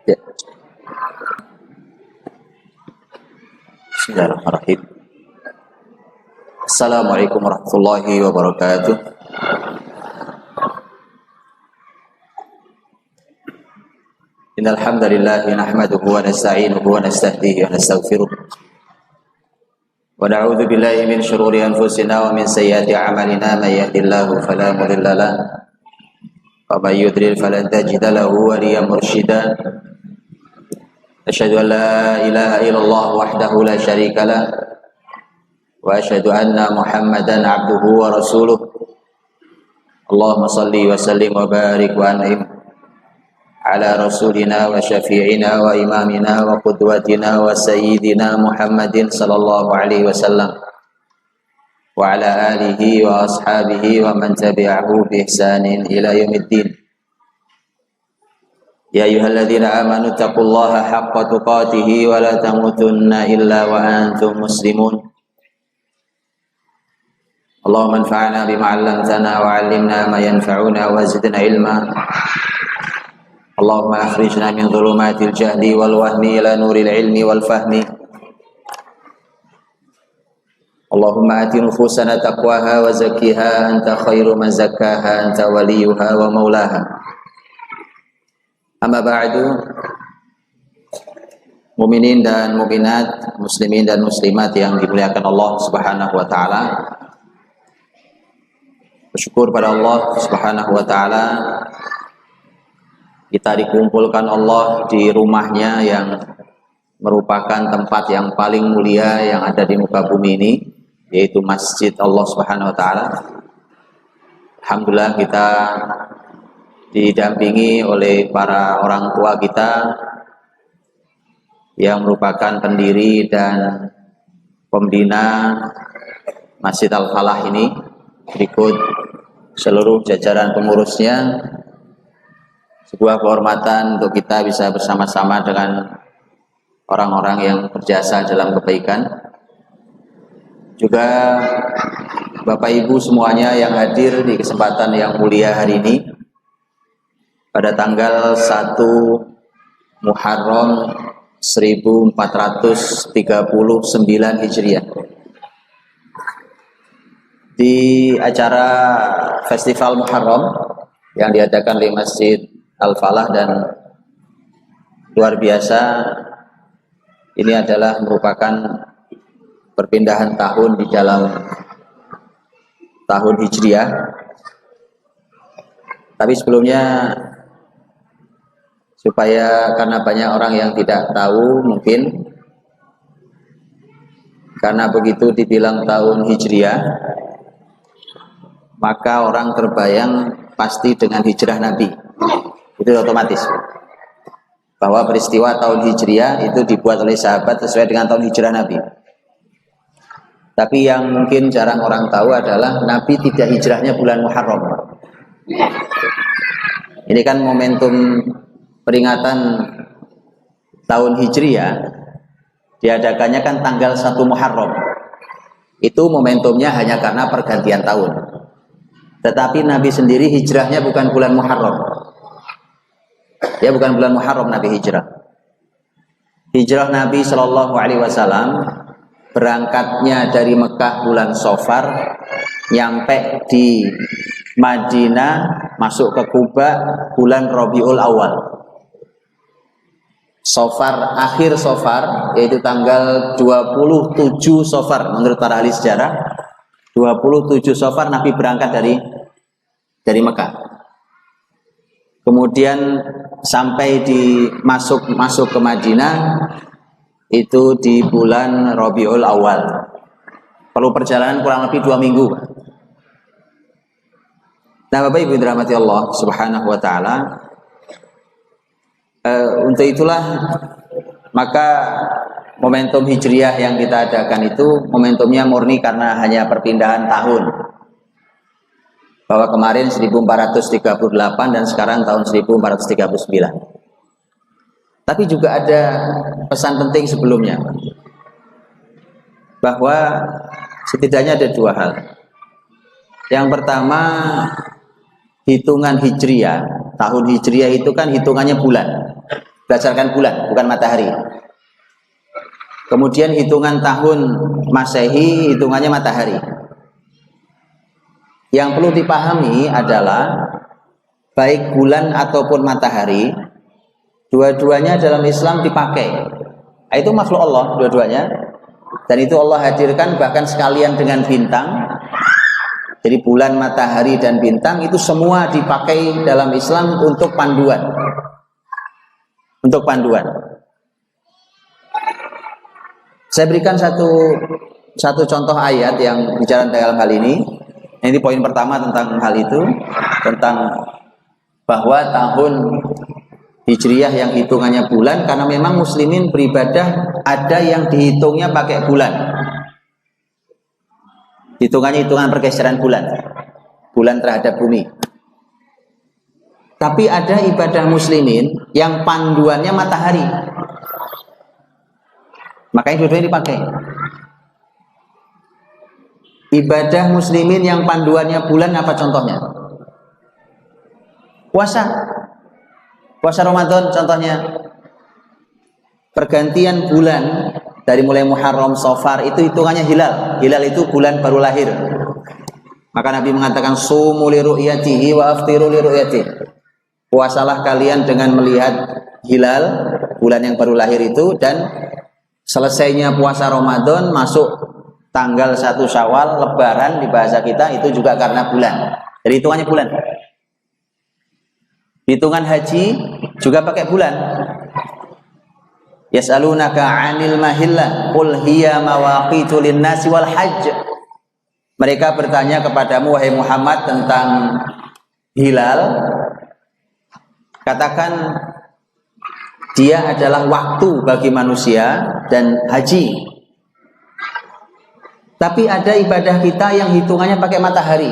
Ya. Bismillahirrahmanirrahim. Assalamualaikum warahmatullahi wabarakatuh. Innal hamdalillah nahmaduhu wa nasta'inuhu wa nastahdihi wa nastaghfiruh. Wa na'udzu billahi min shururi anfusina wa min sayyiati a'malina may yahdihillahu fala mudilla lahu wa may yudlil falan tajida lahu waliyyan mursyida. Asyhadu an la ilaha illallah wahdahu la syarika lah wa asyhadu anna Muhammadan abduhu wa rasuluh. Allahumma shalli wa sallim wa barik wa an'im ala rasulina wa syafi'ina wa imamina wa qudwatina wa sayyidina Muhammadin sallallahu alaihi wasallam wa ala alihi wa ashabihi wa man tabi'ahu bi ihsanin ila yaumiddin. Ya ayyuhalladzina amanu taqullaha haqqa tuqatih wa la tamutunna illa wa antum muslimun. Allahumma anfa'na bima 'allamtana wa 'allimna ma yanfa'una wa zidna ilma. Allahumma akhrijna min dhulumatil jahli wal wahmi ila nuril ilmi wal fahmi. Allahumma ati nufusana taqwaha wa zakkiha anta khairu man zakkaha anta waliyuha wa maulaha. Amma ba'du. Mukminin dan mukminat, muslimin dan muslimat yang dimuliakan Allah Subhanahu wa taala. Bersyukur pada Allah Subhanahu wa taala kita dikumpulkan Allah di rumahnya yang merupakan tempat yang paling mulia yang ada di muka bumi ini, yaitu Masjid Allah Subhanahu wa taala. Alhamdulillah kita didampingi oleh para orang tua kita yang merupakan pendiri dan pembina Masjid Al-Falah ini, berikut seluruh jajaran pengurusnya. Sebuah kehormatan untuk kita bisa bersama-sama dengan orang-orang yang berjasa dalam kebaikan. Juga Bapak Ibu semuanya yang hadir di kesempatan yang mulia hari ini pada tanggal 1 Muharram 1439 Hijriah. Di acara Festival Muharram yang diadakan di Masjid Al-Falah, dan luar biasa, ini adalah merupakan perpindahan tahun di dalam tahun Hijriah. Tapi sebelumnya, supaya karena banyak orang yang tidak tahu mungkin, karena begitu dibilang tahun Hijriah, maka orang terbayang pasti dengan hijrah Nabi. Itu otomatis bahwa peristiwa tahun Hijriah itu dibuat oleh sahabat sesuai dengan tahun hijrah Nabi. Tapi yang mungkin jarang orang tahu adalah Nabi tidak hijrahnya bulan Muharram. Ini kan momentum peringatan tahun Hijriah diadakannya kan tanggal 1 Muharram. Itu momentumnya hanya karena pergantian tahun. Tetapi Nabi sendiri hijrahnya bukan bulan Muharram. Ya, bukan bulan Muharram Nabi hijrah. Hijrah Nabi Shallallahu Alaihi Wasallam berangkatnya dari Mekah bulan Safar, nyampe di Madinah, masuk ke Kuba bulan Rabiul Awal. Safar, akhir Safar, yaitu tanggal 27 Safar menurut para ahli sejarah. 27 Safar Nabi berangkat dari Mekah. Kemudian sampai masuk ke Madinah itu di bulan Rabiul Awal. Perlu perjalanan kurang lebih 2 minggu. Nah, Bapak Ibu dirahmati Allah Subhanahu wa taala, untuk itulah maka momentum Hijriah yang kita adakan itu momentumnya murni karena hanya perpindahan tahun. Bahwa kemarin 1438 dan sekarang tahun 1439. Tapi juga ada pesan penting sebelumnya, bahwa setidaknya ada 2 hal. Yang pertama, hitungan Hijriah, tahun Hijriah itu kan hitungannya bulan. berdasarkan bulan, bukan matahari. Kemudian hitungan tahun Masehi hitungannya matahari. Yang perlu dipahami adalah baik bulan ataupun matahari, dua-duanya dalam Islam dipakai. Itu makhluk Allah dua-duanya. Dan itu Allah hadirkan bahkan sekalian dengan bintang. Jadi bulan, matahari, dan bintang itu semua dipakai dalam Islam untuk panduan. Untuk panduan. Saya berikan satu contoh ayat yang bicara dalam hal ini. Ini poin pertama tentang hal itu, tentang bahwa tahun Hijriyah yang hitungannya bulan, karena memang muslimin beribadah ada yang dihitungnya pakai bulan. Hitungannya hitungan pergeseran bulan terhadap bumi. Tapi ada ibadah muslimin yang panduannya matahari. Makanya dua-duanya dipakai. Ibadah muslimin yang panduannya bulan apa contohnya? Puasa Ramadan contohnya. Pergantian bulan dari mulai Muharram, Safar itu hitungannya hilal. Hilal itu bulan baru lahir. Maka Nabi mengatakan sumu li ru'yatihi wa aftiru li ru'yatihi. Puasalah kalian dengan melihat hilal bulan yang baru lahir itu, dan selesainya puasa Ramadan masuk tanggal 1 Syawal, Lebaran di bahasa kita, itu juga karena bulan. Jadi hitungannya bulan. Hitungan haji juga pakai bulan. Yas'alunaka 'anil mahillah qul hiya mawaqitu lin-nasi wal hajj. Mereka bertanya kepadamu wahai Muhammad tentang hilal. Katakan dia adalah waktu bagi manusia dan haji. Tapi ada ibadah kita yang hitungannya pakai matahari.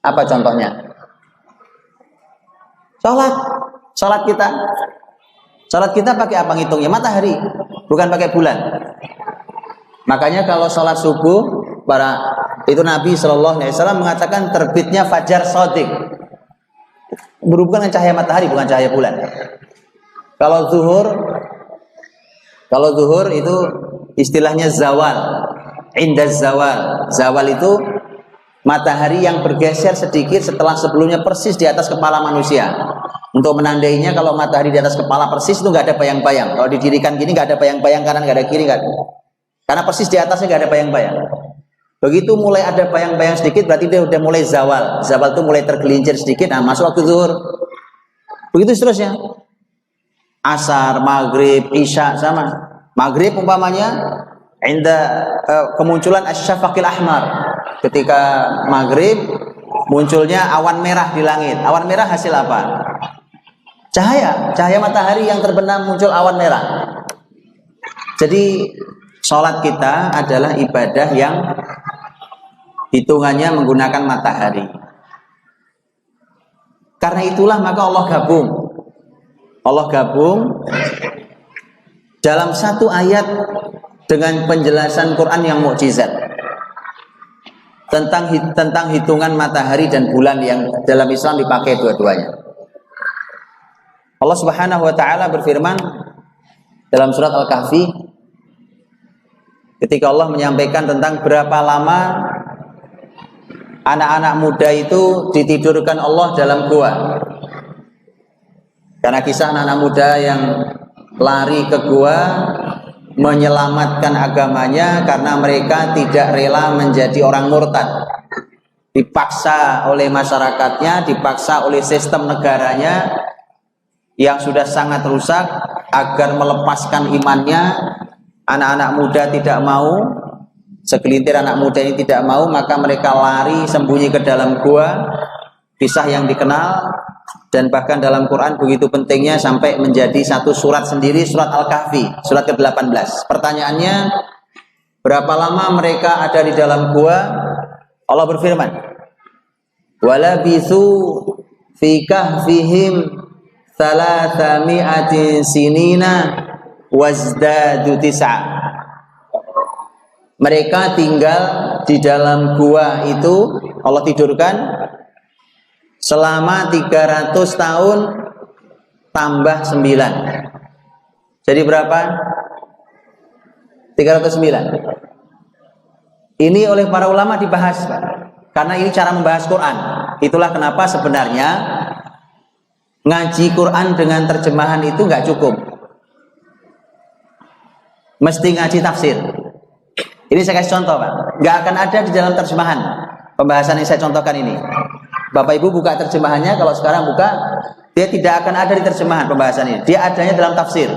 Apa contohnya? Salat kita. Salat kita pakai apa ngitungnya? Matahari, bukan pakai bulan. Makanya kalau salat subuh, itu Nabi SAW mengatakan terbitnya fajar shadiq. Berhubungan dengan cahaya matahari, bukan cahaya bulan. Kalau zuhur itu istilahnya zawal. Indaz zawal. Zawal itu matahari yang bergeser sedikit setelah sebelumnya persis di atas kepala manusia. Untuk menandainya kalau matahari di atas kepala persis itu nggak ada bayang-bayang. Kalau didirikan gini nggak ada bayang-bayang, kanan nggak ada kiri, nggak ada. Karena persis di atasnya nggak ada bayang-bayang. Begitu mulai ada bayang-bayang sedikit berarti dia udah mulai zawal. Zawal itu mulai tergelincir sedikit, nah masuk waktu zuhur. Begitu seterusnya. Asar, maghrib, isya sama. Maghrib umpamanya kemunculan asyafaqil ahmar. Ketika maghrib munculnya awan merah di langit. Awan merah hasil apa? Cahaya matahari yang terbenam, muncul awan merah. Jadi sholat kita adalah ibadah yang hitungannya menggunakan matahari. Karena itulah maka Allah gabung dalam satu ayat dengan penjelasan Quran yang mukjizat tentang hitungan matahari dan bulan yang dalam Islam dipakai dua-duanya. Allah Subhanahu wa taala berfirman dalam surat Al-Kahfi ketika Allah menyampaikan tentang berapa lama anak-anak muda itu ditidurkan Allah dalam gua. Karena kisah anak-anak muda yang lari ke gua menyelamatkan agamanya karena mereka tidak rela menjadi orang murtad. Dipaksa oleh masyarakatnya, dipaksa oleh sistem negaranya yang sudah sangat rusak agar melepaskan imannya. Anak-anak muda tidak mau, segelintir anak muda ini tidak mau, maka mereka lari sembunyi ke dalam gua. Kisah yang dikenal dan bahkan dalam Quran begitu pentingnya sampai menjadi satu surat sendiri, surat Al-Kahfi, surat ke-18. Pertanyaannya, berapa lama mereka ada di dalam gua? Allah berfirman, "Walabithu fi kahfihim 300 sinina wazdadu tis'a." Mereka tinggal di dalam gua itu, Allah tidurkan selama 300 tahun tambah 9. Jadi berapa? 309. Ini oleh para ulama dibahas, Pak. Karena ini cara membahas Quran. Itulah kenapa sebenarnya ngaji Quran dengan terjemahan itu nggak cukup. Mesti ngaji tafsir. Ini saya kasih contoh, Pak. Nggak akan ada di dalam terjemahan pembahasan yang saya contohkan ini. Bapak Ibu buka terjemahannya, kalau sekarang buka, dia tidak akan ada di terjemahan pembahasan ini. Dia adanya dalam tafsir.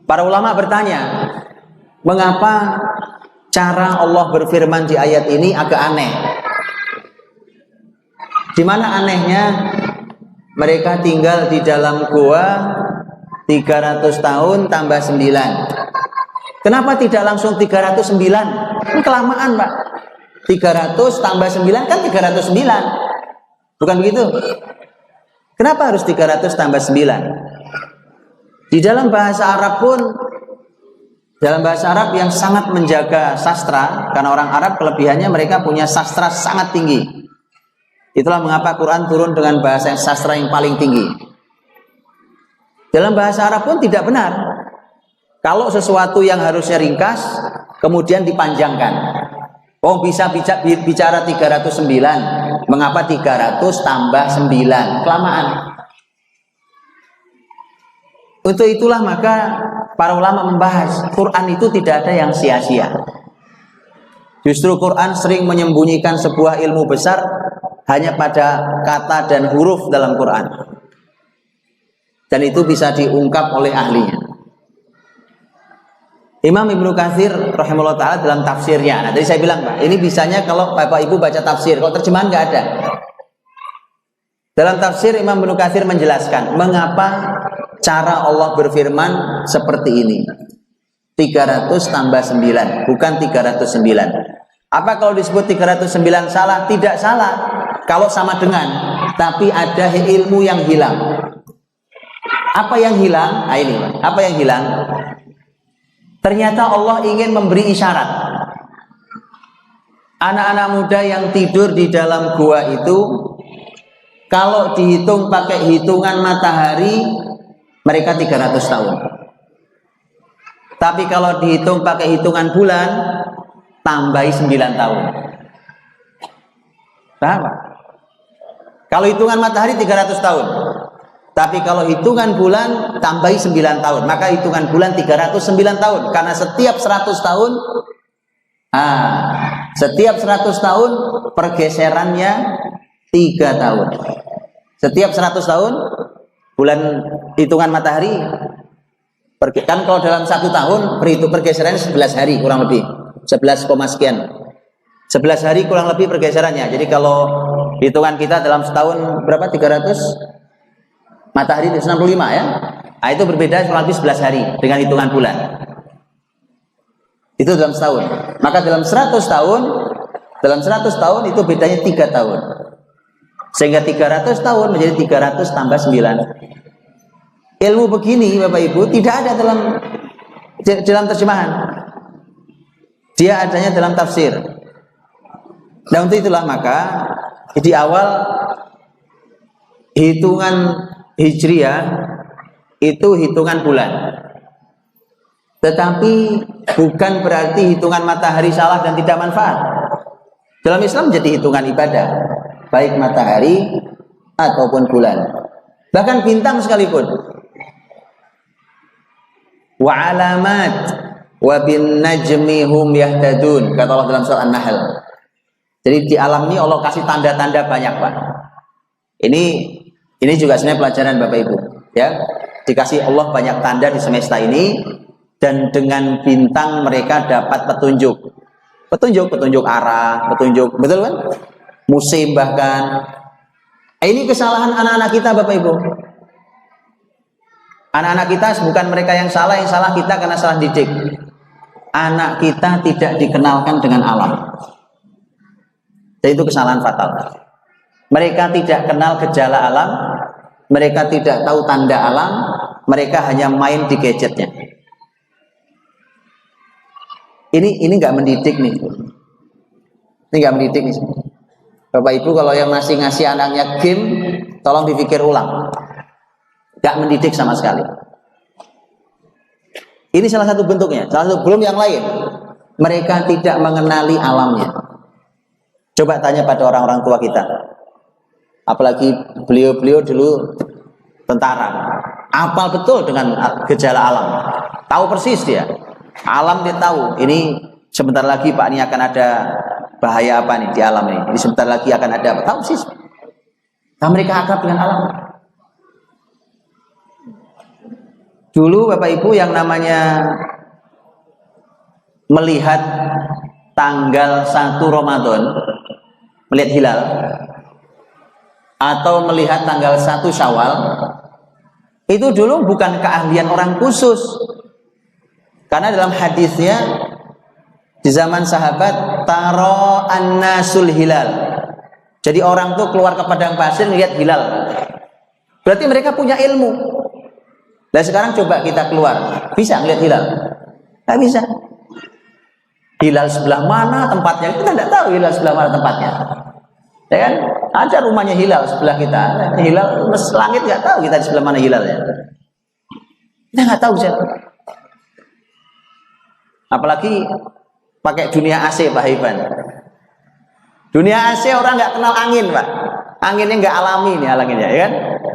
Para ulama bertanya, mengapa cara Allah berfirman di ayat ini agak aneh? Di mana anehnya? Mereka tinggal di dalam gua 300 tahun tambah 9. Kenapa tidak langsung 309? Ini kelamaan, Pak. 300 tambah 9 kan 309. Bukan begitu? Kenapa harus 300 tambah 9? Di dalam bahasa Arab pun, dalam bahasa Arab yang sangat menjaga sastra, karena orang Arab kelebihannya mereka punya sastra sangat tinggi. Itulah mengapa Quran turun dengan bahasa yang sastra yang paling tinggi. Dalam bahasa Arab pun tidak benar kalau sesuatu yang harusnya ringkas kemudian dipanjangkan. Oh, bisa bicara 309, mengapa 300 tambah 9? Kelamaan. Untuk itulah maka para ulama membahas Quran itu tidak ada yang sia-sia. Justru Quran sering menyembunyikan sebuah ilmu besar hanya pada kata dan huruf dalam Quran. Dan itu bisa diungkap oleh ahlinya. Imam Ibnu Katsir rahimahullah ta'ala dalam tafsirnya. Nah, tadi saya bilang, Pak, ini bisanya kalau Bapak Ibu baca tafsir, kalau terjemahan nggak ada. Dalam tafsir Imam Ibnu Katsir menjelaskan mengapa cara Allah berfirman seperti ini. 300 tambah 9, bukan 309. Apa kalau disebut 309 salah? Tidak salah kalau sama dengan, tapi ada ilmu yang hilang. Apa yang hilang? Nah, ini, Pak. Apa yang hilang? Ternyata Allah ingin memberi isyarat. Anak-anak muda yang tidur di dalam gua itu, kalau dihitung pakai hitungan matahari, mereka 300 tahun. Tapi kalau dihitung pakai hitungan bulan, tambahi 9 tahun. Paham? Kalau hitungan matahari 300 tahun. Tapi kalau hitungan bulan tambahi 9 tahun, maka hitungan bulan 309 tahun. Karena setiap 100 tahun, setiap 100 tahun pergeserannya 3 tahun. Setiap 100 tahun bulan hitungan matahari, kan kalau dalam 1 tahun pergeserannya 11 hari kurang lebih, 11, sekian. 11 hari kurang lebih pergeserannya. Jadi kalau hitungan kita dalam setahun berapa? 300 matahari 65 ya. Nah, itu berbeda kurang lebih 11 hari dengan hitungan bulan. Itu dalam setahun. Maka dalam 100 tahun itu bedanya 3 tahun. Sehingga 300 tahun menjadi 300 tambah 9. Ilmu begini Bapak Ibu tidak ada dalam terjemahan. Dia adanya dalam tafsir. Dan untuk itulah maka di awal hitungan Hijriah itu hitungan bulan. Tetapi bukan berarti hitungan matahari salah dan tidak manfaat. Dalam Islam menjadi hitungan ibadah, baik matahari ataupun bulan. Bahkan bintang sekalipun. Wa alamat wa bin najmi hum yahtadun, kata Allah dalam surah An-Nahl. Jadi di alam ini Allah kasih tanda-tanda banyak, Pak. Ini juga sebenarnya pelajaran Bapak Ibu, ya. Dikasih Allah banyak tanda di semesta ini, dan dengan bintang mereka dapat petunjuk arah, petunjuk, betul kan? Musim bahkan. Ini kesalahan anak-anak kita Bapak Ibu. Anak-anak kita bukan mereka yang salah kita karena salah didik. Anak kita tidak dikenalkan dengan alam. Dan itu kesalahan fatal. Mereka tidak kenal gejala alam, mereka tidak tahu tanda alam, mereka hanya main di gadgetnya. Ini nggak mendidik nih. Ini nggak mendidik nih. Bapak Ibu kalau yang masih ngasih anaknya game, tolong dipikir ulang. Nggak mendidik sama sekali. Ini salah satu bentuknya, salah satu, belum yang lain. Mereka tidak mengenali alamnya. Coba tanya pada orang-orang tua kita. Apalagi beliau-beliau dulu tentara. Apal betul dengan gejala alam. Tahu persis dia. Alam dia tahu. Ini sebentar lagi Pak, ini akan ada bahaya apa nih di alam ini. Ini sebentar lagi akan ada apa. Tahu persis. Nah, mereka akrab dengan alam. Dulu Bapak Ibu yang namanya melihat tanggal 1 Ramadan, melihat hilal, atau melihat tanggal 1 Syawal, itu dulu bukan keahlian orang khusus. Karena dalam hadisnya di zaman sahabat, taro annasul hilal. Jadi orang tuh keluar ke padang pasir melihat hilal. Berarti mereka punya ilmu. Dan sekarang coba kita keluar, bisa ngeliat hilal? Nggak bisa. Hilal sebelah mana tempatnya? Kita tidak tahu hilal sebelah mana tempatnya. Ya kan? Ada rumahnya hilal sebelah kita. Hilal langit nggak tahu kita di sebelah mana hilalnya. Kita nggak tahu siapa. Apalagi pakai dunia AC Pak Ivan. Dunia AC orang nggak kenal angin Pak. Anginnya nggak alami nih anginnya, ya kan?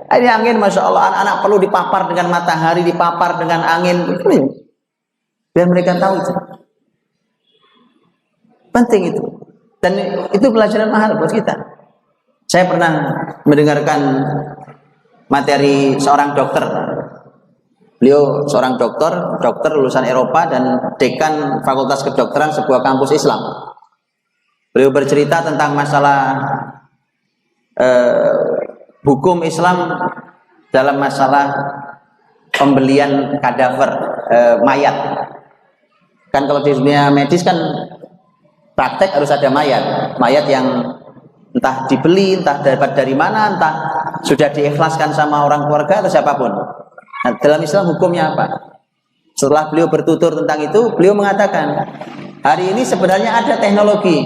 Ini angin, masya Allah, anak-anak perlu dipapar dengan matahari, dipapar dengan angin, biar mereka tahu itu. Penting itu, dan itu pelajaran mahal buat kita. Saya pernah mendengarkan materi seorang dokter. Beliau seorang dokter lulusan Eropa dan dekan Fakultas Kedokteran sebuah kampus Islam. Beliau bercerita tentang masalah hukum Islam dalam masalah pembelian kadaver, mayat. Kan kalau di dunia medis kan praktek harus ada mayat yang entah dibeli, entah dapat dari mana, entah sudah diikhlaskan sama orang keluarga atau siapapun. Nah, dalam Islam hukumnya apa? Setelah beliau bertutur tentang itu, beliau mengatakan, hari ini sebenarnya ada teknologi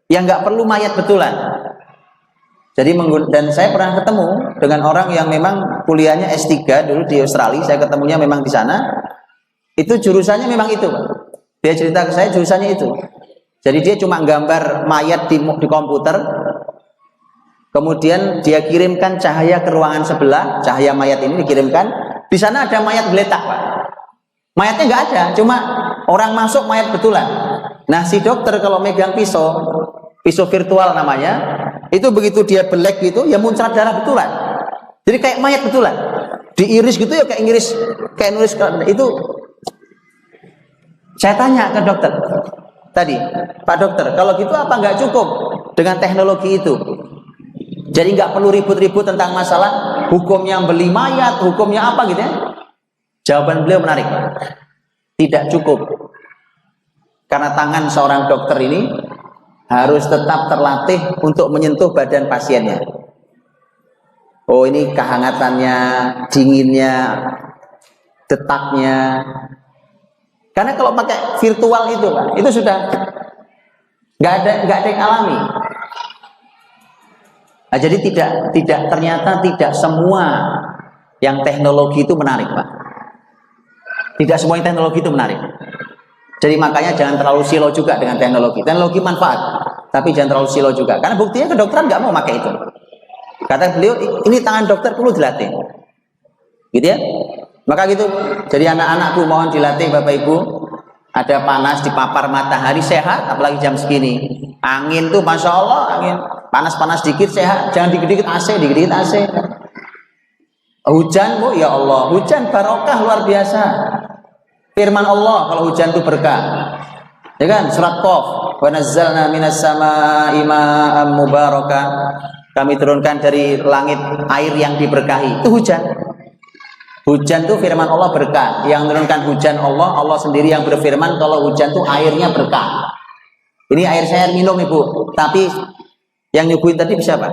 yang nggak perlu mayat betulan. Jadi dan saya pernah ketemu dengan orang yang memang kuliahnya S3 dulu di Australia. Saya ketemunya memang di sana. Itu jurusannya memang itu, Pak. Dia cerita ke saya jurusannya itu. Jadi dia cuma gambar mayat di komputer. Kemudian dia kirimkan cahaya ke ruangan sebelah. Cahaya mayat ini dikirimkan. Di sana ada mayat geletak, Pak. Mayatnya nggak ada, cuma orang masuk mayat betulan. Nah, si dokter kalau megang pisau virtual namanya, itu begitu dia belek gitu, ya muncrat darah betulan. Jadi kayak mayat betulan. Diiris gitu ya kayak nulis itu. Saya tanya ke dokter tadi, Pak Dokter, kalau gitu apa nggak cukup dengan teknologi itu? Jadi nggak perlu ribut-ribut tentang masalah hukumnya beli mayat, hukumnya apa gitu ya? Jawaban beliau menarik. Tidak cukup. Karena tangan seorang dokter ini harus tetap terlatih untuk menyentuh badan pasiennya. Oh, ini kehangatannya, dinginnya, detaknya. Karena kalau pakai virtual itu, Pak, itu sudah nggak ada yang alami. Nah, jadi ternyata tidak semua yang teknologi itu menarik, Pak. Tidak semua yang teknologi itu menarik. Jadi makanya jangan terlalu silo juga dengan teknologi. Teknologi manfaat, tapi jangan terlalu silo juga. Karena buktinya kedokteran nggak mau pakai itu. Kata beliau, ini tangan dokter perlu dilatih. Gitu ya. Maka gitu. Jadi anak-anakku mohon dilatih Bapak Ibu. Ada panas dipapar matahari sehat, apalagi jam segini. Angin tuh masya Allah, angin panas-panas dikit sehat. Jangan dikit-dikit AC, dikit-dikit AC. Hujan, Bu, ya Allah, hujan barokah luar biasa. Firman Allah kalau hujan itu berkah. Ya kan? Surat Qaf, "Wa nazzalna minas samaa'i ma'an mubarakah." Kami turunkan dari langit air yang diberkahi. Itu hujan. Hujan itu firman Allah berkah. Yang menurunkan hujan Allah, Allah sendiri yang berfirman kalau hujan itu airnya berkah. Ini air saya minum nih, Bu. Tapi yang nyuguhin tadi bisa, Pak?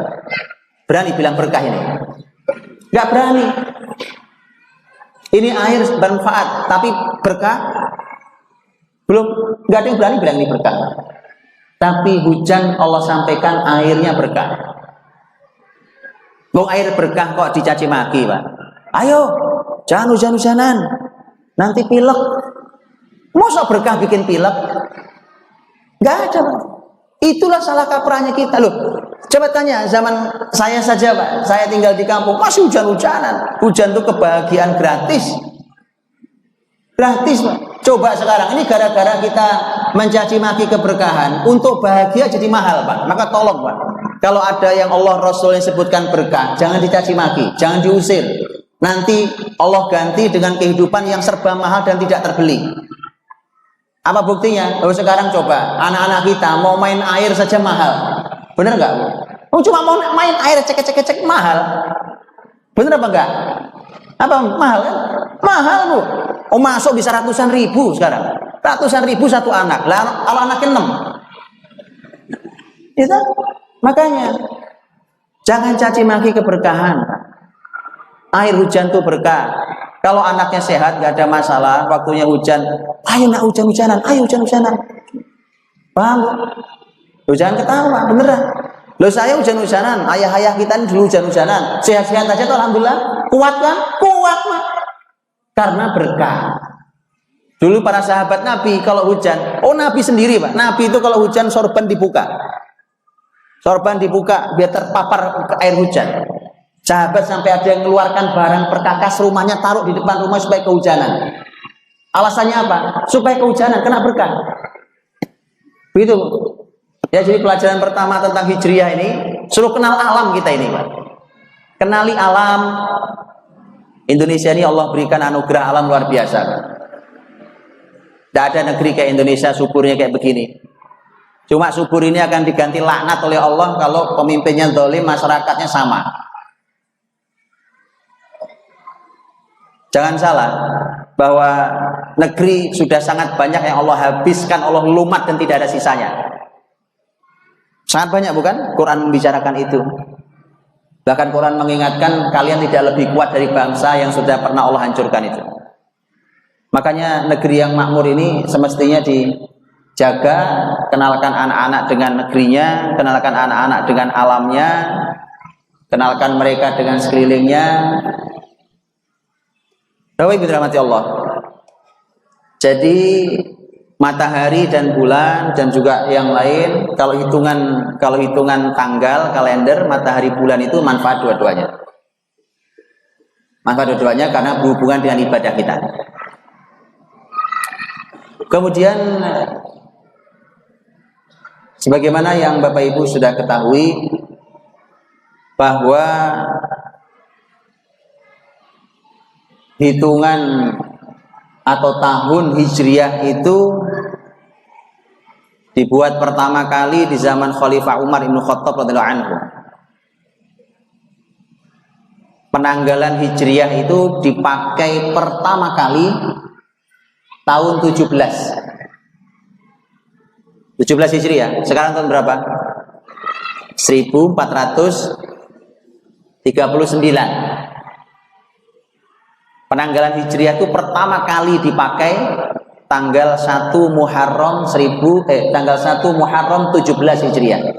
Berani bilang berkah ini? Enggak berani. Ini air bermanfaat, tapi berkah belum, nggak ada yang berani bilang ini berkah. Tapi hujan Allah sampaikan airnya berkah. Mau air berkah kok dicaci maki, Pak? Ayo, Jangan hujan-hujanan, nanti pilek. Masa berkah bikin pilek? Nggak ada, Pak. Itulah salah kaprahnya kita loh. Coba tanya zaman saya saja, Pak. Saya tinggal di kampung, masih hujan-hujanan. Hujan itu kebahagiaan gratis. Gratis, Pak. Coba sekarang ini gara-gara kita mencaci maki keberkahan, untuk bahagia jadi mahal, Pak. Maka tolong, Pak. Kalau ada yang Allah Rasul yang sebutkan berkah, jangan dicaci maki, jangan diusir. Nanti Allah ganti dengan kehidupan yang serba mahal dan tidak terbeli. Apa buktinya? Lalu sekarang coba, anak-anak kita mau main air saja mahal. Bener nggak, Bu? Oh, cuma mau main air cek mahal. Bener apa enggak? Apa mahal kan? Mahal, Bu. Oh, masuk bisa ratusan ribu sekarang. Ratusan ribu satu anak. Lah kalau anaknya 6. Itu makanya jangan caci maki keberkahan. Air hujan tuh berkah. Kalau anaknya sehat, gak ada masalah. Waktunya hujan, ayo nak hujan-hujanan, ayo hujan-hujanan. Paham? Loh, jangan ketawa, beneran. Loh, saya hujan-hujanan, ayah-ayah kita ini dulu hujan-hujanan. Sehat-sehat aja tuh, alhamdulillah. Kuat kan? Kuat, Mak. Karena berkah. Dulu para sahabat Nabi kalau hujan, oh Nabi sendiri, Pak. Nabi itu kalau hujan sorban dibuka. Sorban dibuka biar terpapar air hujan. Sahabat sampai ada yang mengeluarkan barang perkakas rumahnya, taruh di depan rumah supaya kehujanan. Alasannya apa? Supaya kehujanan, kena berkah. Begitu. Ya, jadi pelajaran pertama tentang hijriyah ini, suruh kenal alam kita ini, Pak. Kenali alam. Indonesia ini Allah berikan anugerah alam luar biasa. Tidak ada negeri kayak Indonesia suburnya kayak begini. Cuma subur ini akan diganti laknat oleh Allah kalau pemimpinnya zalim, masyarakatnya sama. Jangan salah bahwa negeri sudah sangat banyak yang Allah habiskan, Allah lumat dan tidak ada sisanya. Sangat banyak, bukan? Quran membicarakan itu. Bahkan Quran mengingatkan kalian tidak lebih kuat dari bangsa yang sudah pernah Allah hancurkan itu. Makanya negeri yang makmur ini semestinya dijaga, kenalkan anak-anak dengan negerinya, kenalkan anak-anak dengan alamnya, kenalkan mereka dengan sekelilingnya. Bapak Ibu dirahmati Allah. Jadi matahari dan bulan dan juga yang lain, kalau hitungan tanggal kalender, matahari bulan itu manfaat dua-duanya. Manfaat dua-duanya karena berhubungan dengan ibadah kita. Kemudian sebagaimana yang Bapak Ibu sudah ketahui bahwa hitungan atau tahun Hijriyah itu dibuat pertama kali di zaman Khalifah Umar Ibn Khattab radhiyallahu anhu. Penanggalan Hijriyah itu dipakai pertama kali tahun 17 Hijriyah. Sekarang tahun berapa? 1439. Penanggalan Hijriah itu pertama kali dipakai tanggal 1 Muharram 17 Hijriah.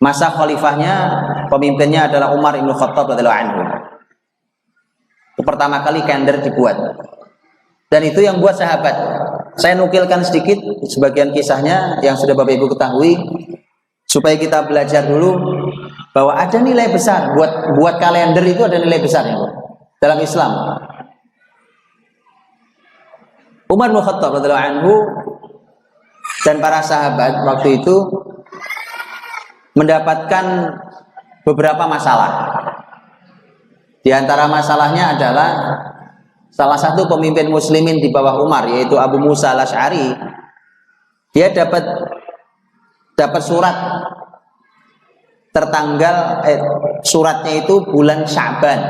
Masa khalifahnya, pemimpinnya adalah Umar Ibn Khattab radhiyallahu anhu. Itu pertama kali kalender dibuat. Dan itu yang buat sahabat. Saya nukilkan sedikit sebagian kisahnya yang sudah Bapak Ibu ketahui supaya kita belajar dulu bahwa ada nilai besar buat kalender itu, ada nilai besarnya dalam Islam. Umar bin Khattab radhiyallahu anhu dan para sahabat waktu itu mendapatkan beberapa masalah. Di antara masalahnya adalah salah satu pemimpin muslimin di bawah Umar, yaitu Abu Musa al-Asy'ari, dia dapat surat tertanggal suratnya itu bulan Sya'ban.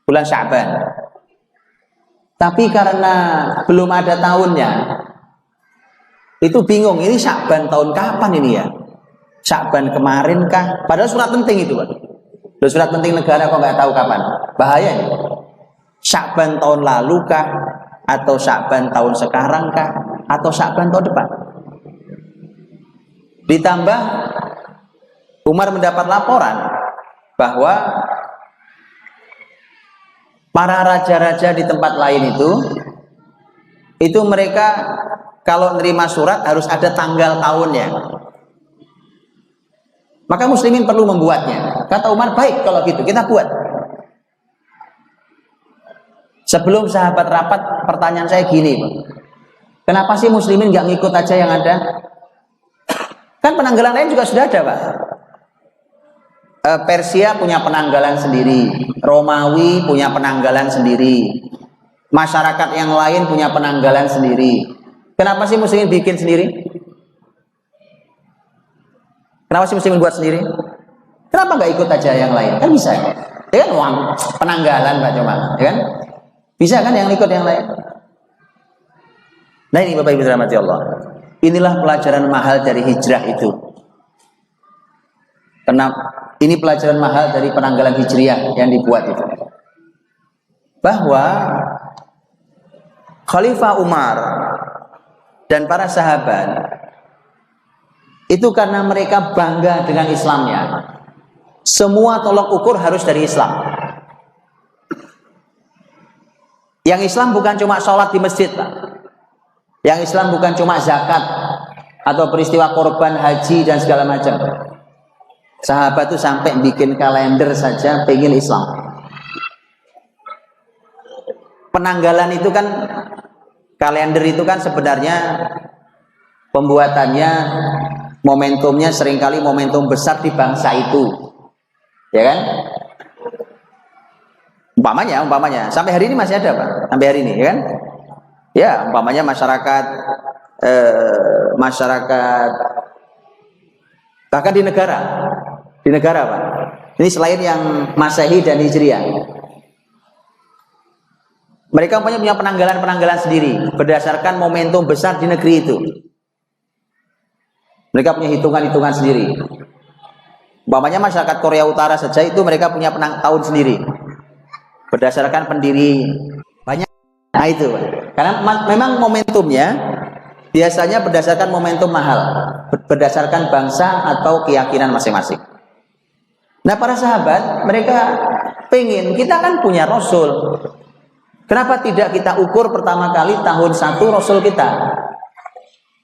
Bulan Sya'ban. Tapi karena belum ada tahunnya, itu bingung, ini Sya'ban tahun kapan ini ya? Sya'ban kemarin kah? Padahal surat penting itu, Pak. Loh, surat penting negara kok nggak tahu kapan? Bahaya ya. Sya'ban tahun lalu kah? Atau Sya'ban tahun sekarang kah? Atau Sya'ban tahun depan? Ditambah Umar mendapat laporan bahwa para raja-raja di tempat lain itu mereka kalau nerima surat harus ada tanggal tahunnya. Maka muslimin perlu membuatnya. Kata Umar, baik kalau gitu, kita buat. Sebelum sahabat rapat, pertanyaan saya gini, kenapa sih muslimin nggak ngikut aja yang ada? Kan penanggalan lain juga sudah ada, Pak. Persia punya penanggalan sendiri, Romawi punya penanggalan sendiri, masyarakat yang lain punya penanggalan sendiri. Kenapa sih muslimin bikin sendiri? Kenapa sih muslimin buat sendiri? Kenapa nggak ikut aja yang lain? Kan bisa, ya kan? Uang penanggalan Pak cuma, ya kan? Bisa kan yang ikut yang lain? Nah ini Bapak Ibu dirahmati Allah. Inilah pelajaran mahal dari hijrah itu. Kenapa? Ini pelajaran mahal dari penanggalan hijriah yang dibuat itu. Bahwa Khalifah Umar dan para sahabat itu karena mereka bangga dengan Islamnya. Semua tolok ukur harus dari Islam. Yang Islam bukan cuma sholat di masjid, Pak. Yang Islam bukan cuma zakat atau peristiwa korban haji dan segala macam. Sahabat itu sampai bikin kalender saja pengen Islam. Penanggalan itu kan, kalender itu kan sebenarnya pembuatannya, momentumnya seringkali momentum besar di bangsa itu, ya kan? Umpamanya, sampai hari ini masih ada, Pak. Sampai hari ini, ya kan? Ya, umpamanya masyarakat bahkan di negara, Pak. Ini selain yang Masehi dan Hijriah. Mereka punya penanggalan sendiri berdasarkan momentum besar di negeri itu. Mereka punya hitungan-hitungan sendiri. Umpamanya masyarakat Korea Utara saja itu mereka punya tahun sendiri. Berdasarkan pendiri banyak. Nah itu, Pak. Karena memang momentumnya biasanya berdasarkan momentum mahal, berdasarkan bangsa atau keyakinan masing-masing. Nah para sahabat mereka pengen, kita kan punya Rasul, kenapa tidak kita ukur pertama kali tahun 1 Rasul kita?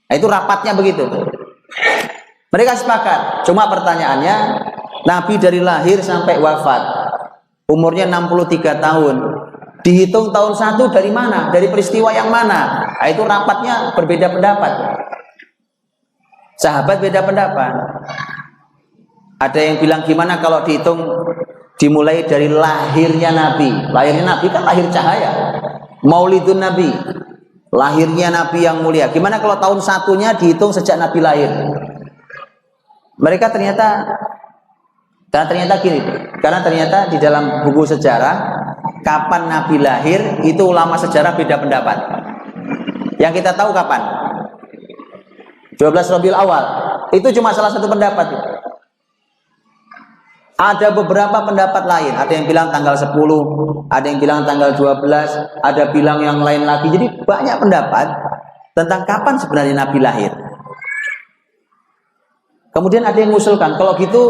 Nah itu rapatnya begitu. Mereka sepakat, cuma pertanyaannya Nabi dari lahir sampai wafat umurnya 63 tahun, dihitung tahun 1 dari mana? Dari peristiwa yang mana? Nah, itu rapatnya berbeda pendapat. Sahabat beda pendapat. Ada yang bilang gimana kalau dihitung dimulai dari lahirnya Nabi. Lahirnya Nabi kan lahir cahaya. Maulidun Nabi, lahirnya Nabi yang mulia. Gimana kalau tahun 1-nya dihitung sejak Nabi lahir? Mereka ternyata gini, karena ternyata di dalam buku sejarah kapan Nabi lahir itu ulama sejarah beda pendapat. Yang kita tahu kapan? 12 Rabiul Awal. Itu cuma salah satu pendapat. Ada beberapa pendapat lain. Ada yang bilang tanggal 10, ada yang bilang tanggal 12, ada bilang yang lain lagi. Jadi banyak pendapat tentang kapan sebenarnya Nabi lahir. Kemudian ada yang mengusulkan, kalau gitu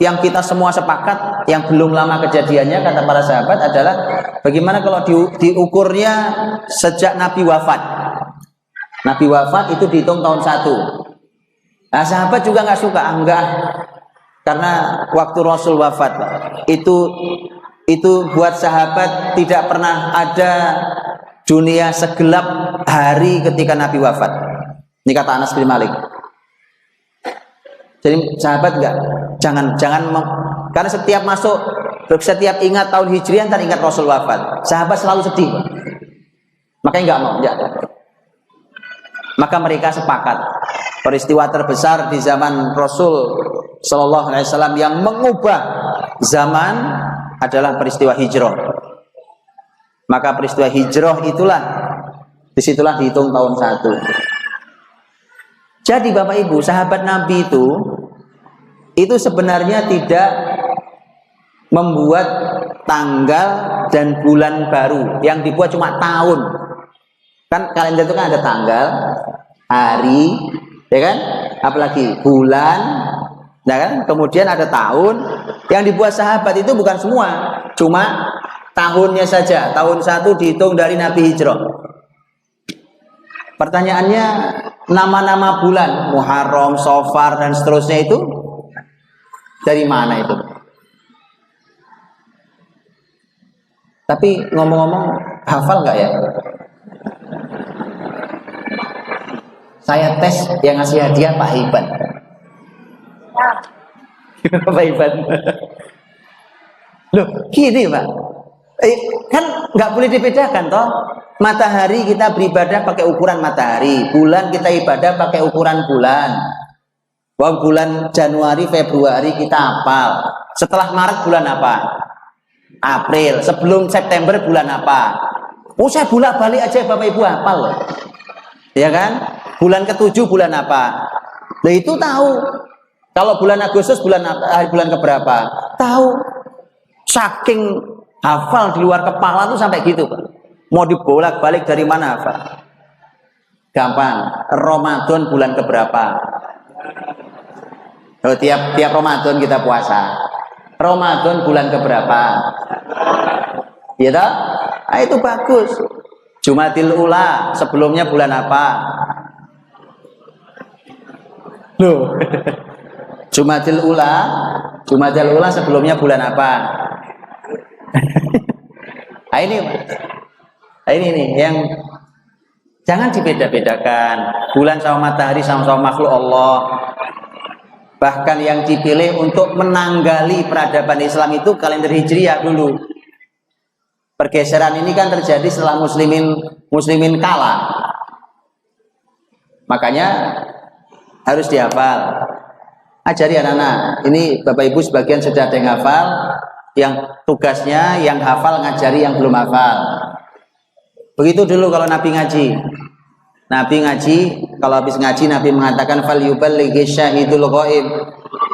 yang kita semua sepakat, yang belum lama kejadiannya, kata para sahabat adalah bagaimana kalau diukurnya sejak Nabi wafat. Nabi wafat itu dihitung tahun 1. Nah sahabat juga nggak suka, enggak, karena waktu Rasul wafat itu buat sahabat tidak pernah ada dunia segelap hari ketika Nabi wafat. Ini kata Anas bin Malik. Jadi sahabat jangan karena setiap ingat tahun Hijriah ntar ingat Rasul wafat. Sahabat selalu sedih, makanya nggak mau. Ya. Maka mereka sepakat peristiwa terbesar di zaman Rasul Shallallahu Alaihi Wasallam yang mengubah zaman adalah peristiwa hijrah. Maka peristiwa hijrah disitulah dihitung tahun 1. Jadi Bapak Ibu, sahabat Nabi itu sebenarnya tidak membuat tanggal dan bulan baru, yang dibuat cuma tahun. Kan kalender itu kan ada tanggal, hari, ya kan? Apalagi bulan, ya kan? Kemudian ada tahun. Yang dibuat sahabat itu bukan semua, cuma tahunnya saja, tahun 1 dihitung dari Nabi hijrah. Pertanyaannya, nama-nama bulan Muharram, Safar dan seterusnya itu dari mana itu? Tapi ngomong-ngomong, hafal nggak ya? Saya tes yang ngasih hadiah Pak Iban. Gimana Pak Iban? Loh, gini Pak. Kan nggak boleh dibedakan toh. Matahari kita beribadah pakai ukuran matahari, bulan kita ibadah pakai ukuran bulan. Wah, bulan Januari, Februari kita hafal. Setelah Maret bulan apa? April. Sebelum September bulan apa? Oh, saya bolak-balik aja Bapak Ibu hafal loh. Ya kan? Bulan ke-7 bulan apa? Nah itu tahu. Kalau bulan Agustus bulan apa? Bulan keberapa? Tahu. Saking hafal di luar kepala tuh sampai gitu, Pak. Mau dibolak-balik dari mana, Pak? Gampang. Ramadan bulan keberapa? Oh, tiap Ramadan kita puasa. Ramadan bulan keberapa? Ya toh? Nah, itu bagus. Jumadil Ula sebelumnya bulan apa? Loh. Jumadil Ula sebelumnya bulan apa? Ini nih yang jangan dibeda-bedakan. Bulan sama matahari sama-sama makhluk Allah. Bahkan yang dipilih untuk menanggali peradaban Islam itu kalender Hijriah dulu. Pergeseran ini kan terjadi setelah muslimin kalah. Makanya harus dihafal. Ajari anak-anak. Ini Bapak Ibu sebagian sudah ada yang hafal. Yang tugasnya yang hafal ngajari yang belum hafal. Begitu dulu kalau Nabi ngaji. Nabi ngaji, kalau habis ngaji Nabi mengatakan fal yuballighi syahidul ghaib.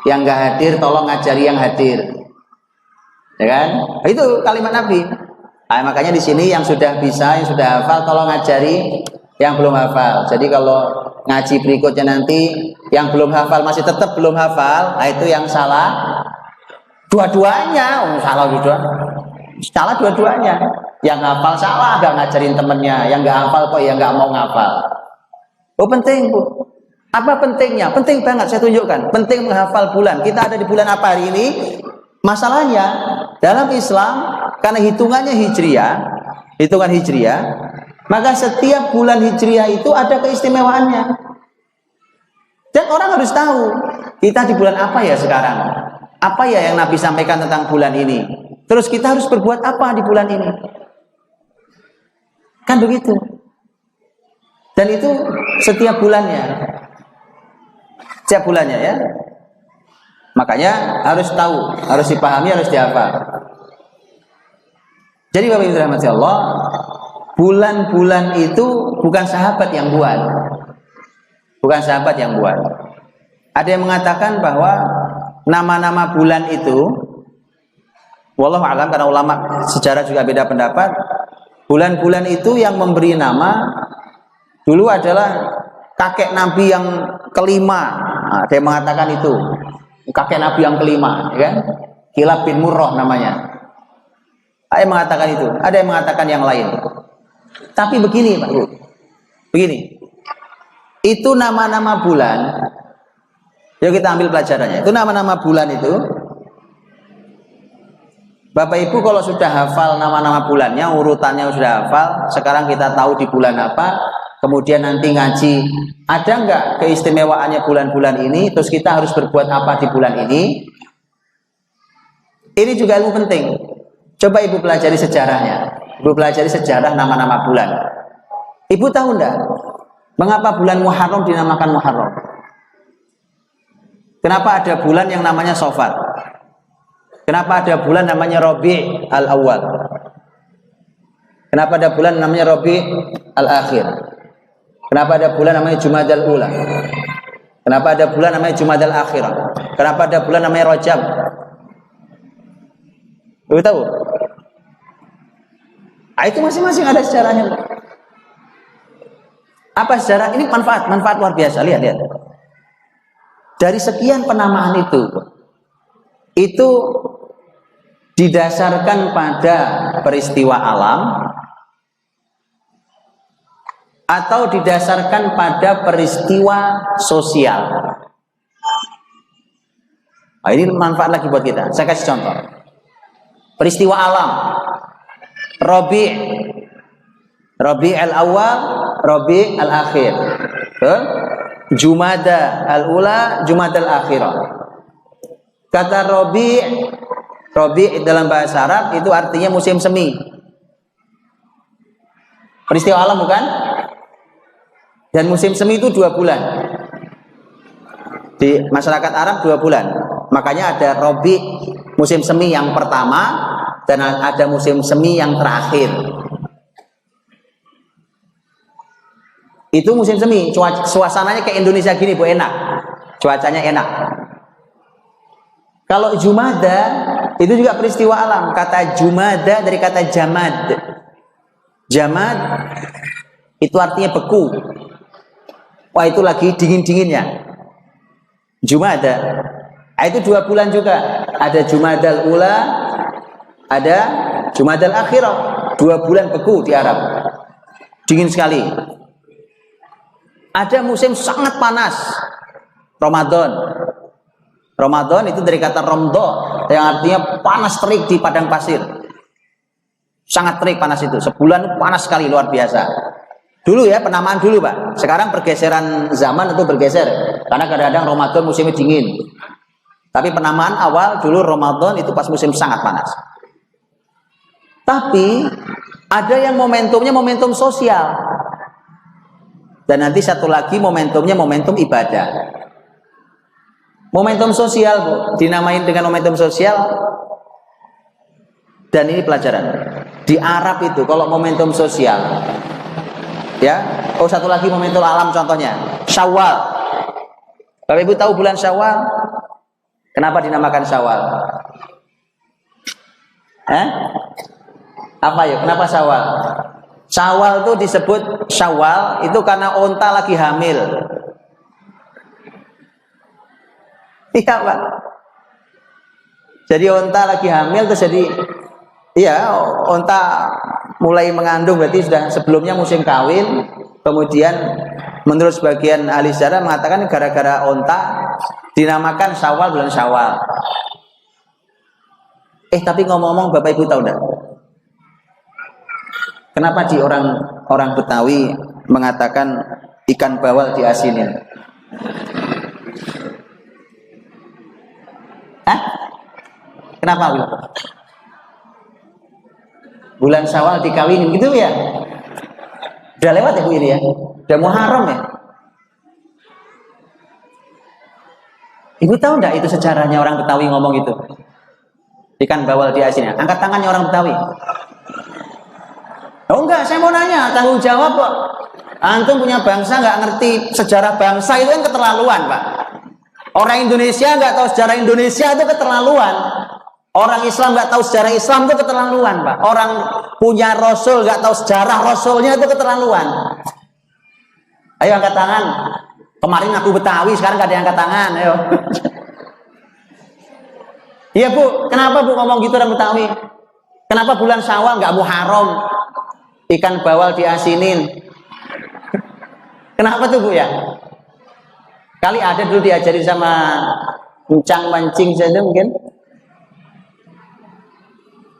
Yang enggak hadir tolong ngajari yang hadir. Ya kan? Itu kalimat Nabi. Nah, makanya di sini yang sudah bisa, yang sudah hafal tolong ngajari yang belum hafal. Jadi kalau ngaji berikutnya nanti yang belum hafal masih tetap belum hafal, nah itu yang salah dua-duanya. Salah dua-duanya. Yang hafal salah, gak ngajarin temennya. Yang gak hafal kok yang gak mau ngafal. Oh penting Bu. Apa pentingnya? Penting banget, saya tunjukkan. Penting menghafal bulan. Kita ada di bulan apa hari ini? Masalahnya dalam Islam karena hitungan hijriah, maka setiap bulan hijriah itu ada keistimewaannya. Dan orang harus tahu kita di bulan apa ya sekarang. Apa ya yang Nabi sampaikan tentang bulan ini? Terus kita harus berbuat apa di bulan ini? Kan begitu. Dan itu setiap bulannya. Setiap bulannya ya. Makanya harus tahu, harus dipahami, harus dihafal. Jadi Bapak Ibu rahmati Allah, bulan-bulan itu bukan sahabat yang buat. Bukan sahabat yang buat. Ada yang mengatakan bahwa nama-nama bulan itu, wallahu a'lam, karena ulama sejarah juga beda pendapat. Bulan-bulan itu yang memberi nama dulu adalah kakek Nabi yang kelima. Nah, ada yang mengatakan itu kakek Nabi yang kelima, ya kan? Kilab bin Murrah namanya. Ada yang mengatakan itu, ada yang mengatakan yang lain. Tapi begini Pak Bu, begini. Itu nama-nama bulan. Yuk kita ambil pelajarannya. Itu nama-nama bulan itu. Bapak Ibu kalau sudah hafal nama-nama bulannya, urutannya sudah hafal, sekarang kita tahu di bulan apa, kemudian nanti ngaji, ada nggak keistimewaannya bulan-bulan ini, terus kita harus berbuat apa di bulan ini. Ini juga ilmu penting. Coba Ibu pelajari sejarahnya. Ibu pelajari sejarah nama-nama bulan. Ibu tahu enggak mengapa bulan Muharram dinamakan Muharram? Kenapa ada bulan yang namanya Safar? Kenapa ada bulan namanya Rabi' al-Awwal? Kenapa ada bulan namanya Rabi' al-Akhir? Kenapa ada bulan namanya Jumadal Ula? Kenapa ada bulan namanya Jumadal Akhirah? Kenapa ada bulan namanya Rajab? Ibu tahu? Itu masing-masing ada sejarahnya. Apa sejarah? Ini manfaat luar biasa. Lihat. Dari sekian penamaan itu didasarkan pada peristiwa alam atau didasarkan pada peristiwa sosial. Nah, ini manfaat lagi buat kita. Saya kasih contoh. Peristiwa alam. Rabi' al-awwal, Rabi' al-akhir. Jumada al-ula, Jumada al-akhirah. Kata Rabi' dalam bahasa Arab itu artinya musim semi. Peristiwa alam bukan? Dan musim semi itu 2 bulan. Di masyarakat Arab 2 bulan. Makanya ada Rabi' musim semi yang pertama dan ada musim semi yang terakhir. Itu musim semi, suasananya kayak Indonesia gini, Bu, enak. Cuacanya enak. Kalau Jumada itu juga peristiwa alam. Kata Jumada dari kata jamad. Jamad itu artinya beku. Wah, itu lagi dingin-dinginnya. Jumada. Itu 2 bulan juga. Ada Jumadal Ula, ada Jumadal Akhirah. 2 bulan beku di Arab. Dingin sekali. Ada musim sangat panas. Ramadan itu dari kata romdo, yang artinya panas terik di padang pasir. Sangat terik panas itu. Sebulan panas sekali, luar biasa. Dulu ya, penamaan dulu, Pak. Sekarang pergeseran zaman itu bergeser. Karena kadang-kadang Ramadan musimnya dingin. Tapi penamaan awal dulu Ramadan itu pas musim sangat panas. Tapi ada yang momentumnya momentum sosial. Dan nanti satu lagi momentumnya momentum ibadah. Momentum sosial, Bu, dinamain dengan momentum sosial. Dan ini pelajaran. Di Arab itu kalau momentum sosial, ya. Oh, satu lagi momentum alam contohnya, Syawal. Bapak Ibu tahu bulan Syawal? Kenapa dinamakan Syawal? Apa ya? Kenapa Syawal? Syawal itu disebut Syawal itu karena onta lagi hamil. Iya, Pak. Jadi onta lagi hamil terus jadi, iya, onta mulai mengandung berarti sudah sebelumnya musim kawin. Kemudian menurut sebagian ahli sejarah mengatakan gara-gara onta dinamakan Syawal, bulan Syawal. Tapi ngomong-ngomong, Bapak Ibu tahu enggak? Kenapa di orang Betawi mengatakan ikan bawal diasinin? Kenapa, Bu? Bulan Syawal dikawinin gitu ya? Udah lewat ya, Bu, ini ya? Udah Muharram ya? Ibu tahu enggak itu sejarahnya orang Betawi ngomong itu? Ikan bawal diasinin. Angkat tangannya orang Betawi. Oh enggak, saya mau nanya, tanggung jawab kok. Antum punya bangsa nggak ngerti sejarah bangsa itu kan keterlaluan, Pak. Orang Indonesia nggak tahu sejarah Indonesia itu keterlaluan. Orang Islam nggak tahu sejarah Islam itu keterlaluan, Pak. Orang punya Rasul nggak tahu sejarah Rasulnya itu keterlaluan. Ayo angkat tangan. Kemarin aku Betawi, sekarang nggak ada yang angkat tangan. Ayo. Iya, Bu. Kenapa, Bu, ngomong gitu orang Betawi? Kenapa bulan Syawal nggak Muharram? Ikan bawal diasinin. Kenapa tuh, Bu, ya? Kali ada dulu diajari sama encang mancing saja mungkin.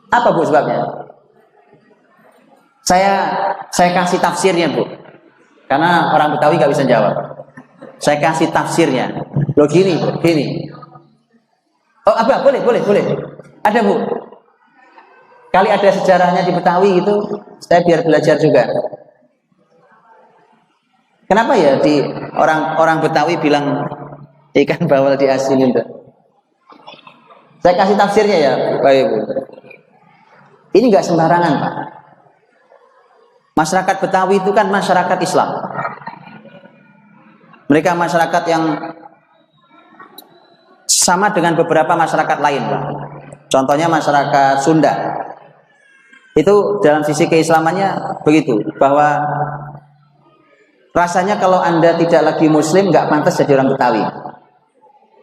Apa, Bu, sebabnya? Saya kasih tafsirnya, Bu. Karena orang Betawi nggak bisa jawab. Saya kasih tafsirnya. Loh gini, Bu, gini. Oh, apa? Boleh. Ada, Bu. Kali ada sejarahnya di Betawi itu, saya biar belajar juga. Kenapa ya di orang Betawi bilang ikan bawal diasinin tuh? Saya kasih tafsirnya ya, Bapak Ibu. Ini nggak sembarangan, Pak. Masyarakat Betawi itu kan masyarakat Islam. Mereka masyarakat yang sama dengan beberapa masyarakat lain, Pak. Contohnya masyarakat Sunda. Itu dalam sisi keislamannya begitu, bahwa rasanya kalau Anda tidak lagi Muslim nggak pantas jadi orang Betawi.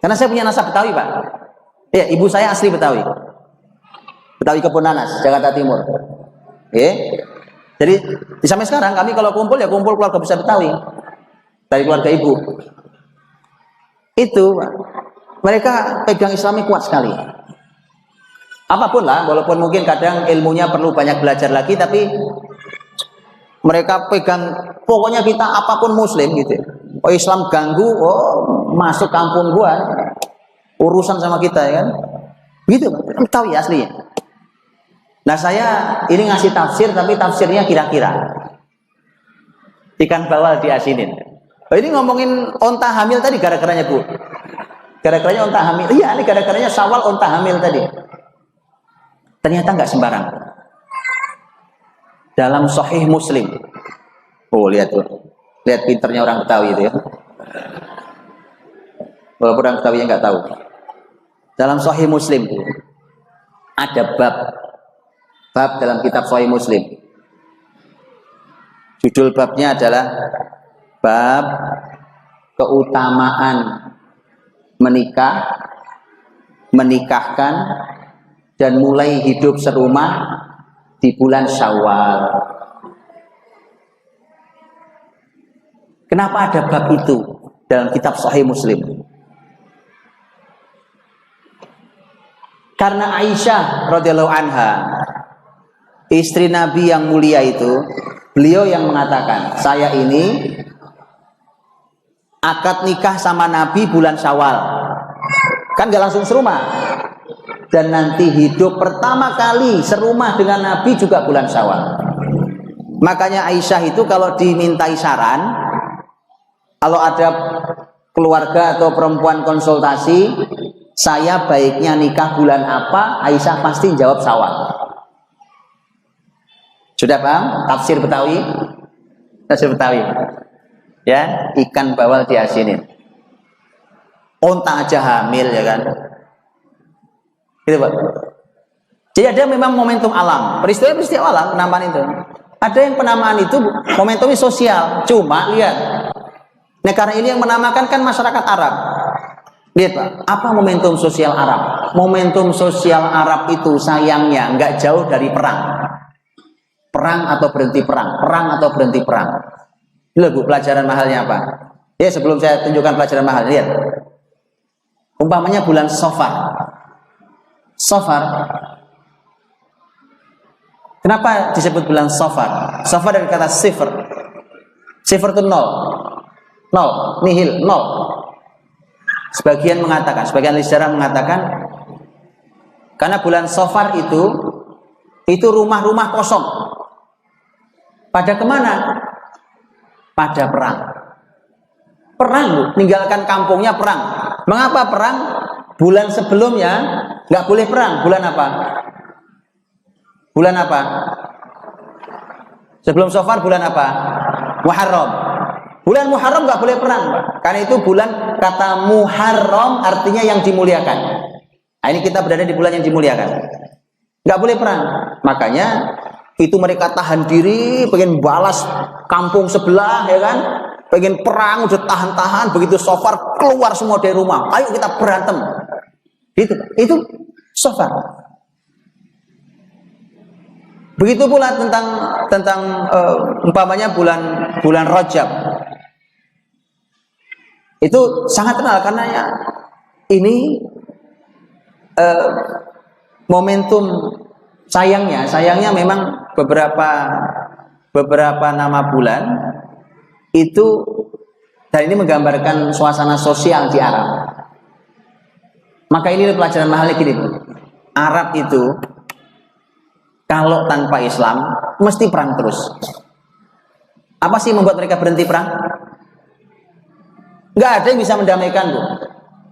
Karena saya punya nasab Betawi, Pak. Ya, ibu saya asli Betawi. Betawi Kebun Nanas, Jakarta Timur. Jadi sampai sekarang kami kalau kumpul ya kumpul keluarga besar Betawi dari keluarga ibu. Itu mereka pegang Islami kuat sekali. Apapun lah, walaupun mungkin kadang ilmunya perlu banyak belajar lagi, tapi mereka pegang pokoknya kita apapun Muslim gitu. Oh Islam ganggu, oh masuk kampung gua, urusan sama kita ya kan? Gitu, tahu ya aslinya. Nah saya ini ngasih tafsir, tapi tafsirnya kira-kira ikan bawal diasinin. Oh, ini ngomongin onta hamil tadi gara-garanya Bu. Gara-garanya onta hamil. Iya, ini gara-garanya Syawal onta hamil tadi. Ternyata nggak sembarang. Dalam Sahih Muslim. Oh lihat tuh, lihat pinternya orang Betawi itu ya. Walaupun orang Betawi nggak tahu. Dalam Sahih Muslim ada bab dalam kitab Sahih Muslim. Judul babnya adalah bab keutamaan menikah, menikahkan dan mulai hidup serumah di bulan Syawal. Kenapa ada bab itu dalam kitab Sahih Muslim? Karena Aisyah radhiyallahu anha, istri Nabi yang mulia itu, beliau yang mengatakan, saya ini akad nikah sama Nabi bulan Syawal. Kan gak langsung serumah. Dan nanti hidup pertama kali serumah dengan Nabi juga bulan Syawal. Makanya Aisyah itu kalau dimintai saran, kalau ada keluarga atau perempuan konsultasi, saya baiknya nikah bulan apa, Aisyah pasti jawab Syawal. Sudah paham? Tafsir Betawi? Tafsir Betawi. Ya, ikan bawal diasinin. Onta aja hamil ya kan. Gitu Pak. Jadi ada memang momentum alam, peristiwa alam penamaan itu. Ada yang penamaan itu momentumnya sosial. Cuma lihat, negara ini yang menamakan kan masyarakat Arab. Lihat Pak, apa momentum sosial Arab? Momentum sosial Arab itu sayangnya nggak jauh dari perang. Perang atau berhenti perang, perang atau berhenti perang. Lihat Bu, pelajaran mahalnya apa? Ya sebelum saya tunjukkan pelajaran mahal, lihat. Umpamanya bulan Safar. Safar. Kenapa disebut bulan Safar? Safar dari kata sifr. Sifr itu nol. Nol, nihil, nol. Sebagian mengatakan, sebagian sejarah mengatakan, karena bulan Safar itu rumah-rumah kosong. Pada kemana? Pada perang. Perang, Bu. Meninggalkan kampungnya perang. Mengapa perang? Bulan sebelumnya nggak boleh perang. Bulan apa? Bulan apa? Sebelum Safar bulan apa? Muharram. Bulan Muharram nggak boleh perang, Pak. Karena itu bulan, kata Muharram artinya yang dimuliakan. Nah, ini kita berada di bulan yang dimuliakan. Nggak boleh perang. Makanya itu mereka tahan diri, pengen balas kampung sebelah, ya kan? Pengen perang, udah tahan-tahan. Begitu Safar keluar semua dari rumah, ayo kita berantem. Gitu, itu Safar. Begitu pula tentang umpamanya bulan Rajab. Itu sangat terkenal karena ya, ini momentum. Sayangnya memang beberapa nama bulan itu, dan ini menggambarkan suasana sosial di Arab. Maka ini pelajaran mahalnya gini, Arab itu kalau tanpa Islam mesti perang terus. Apa sih membuat mereka berhenti perang? Nggak ada yang bisa mendamaikan, Bu.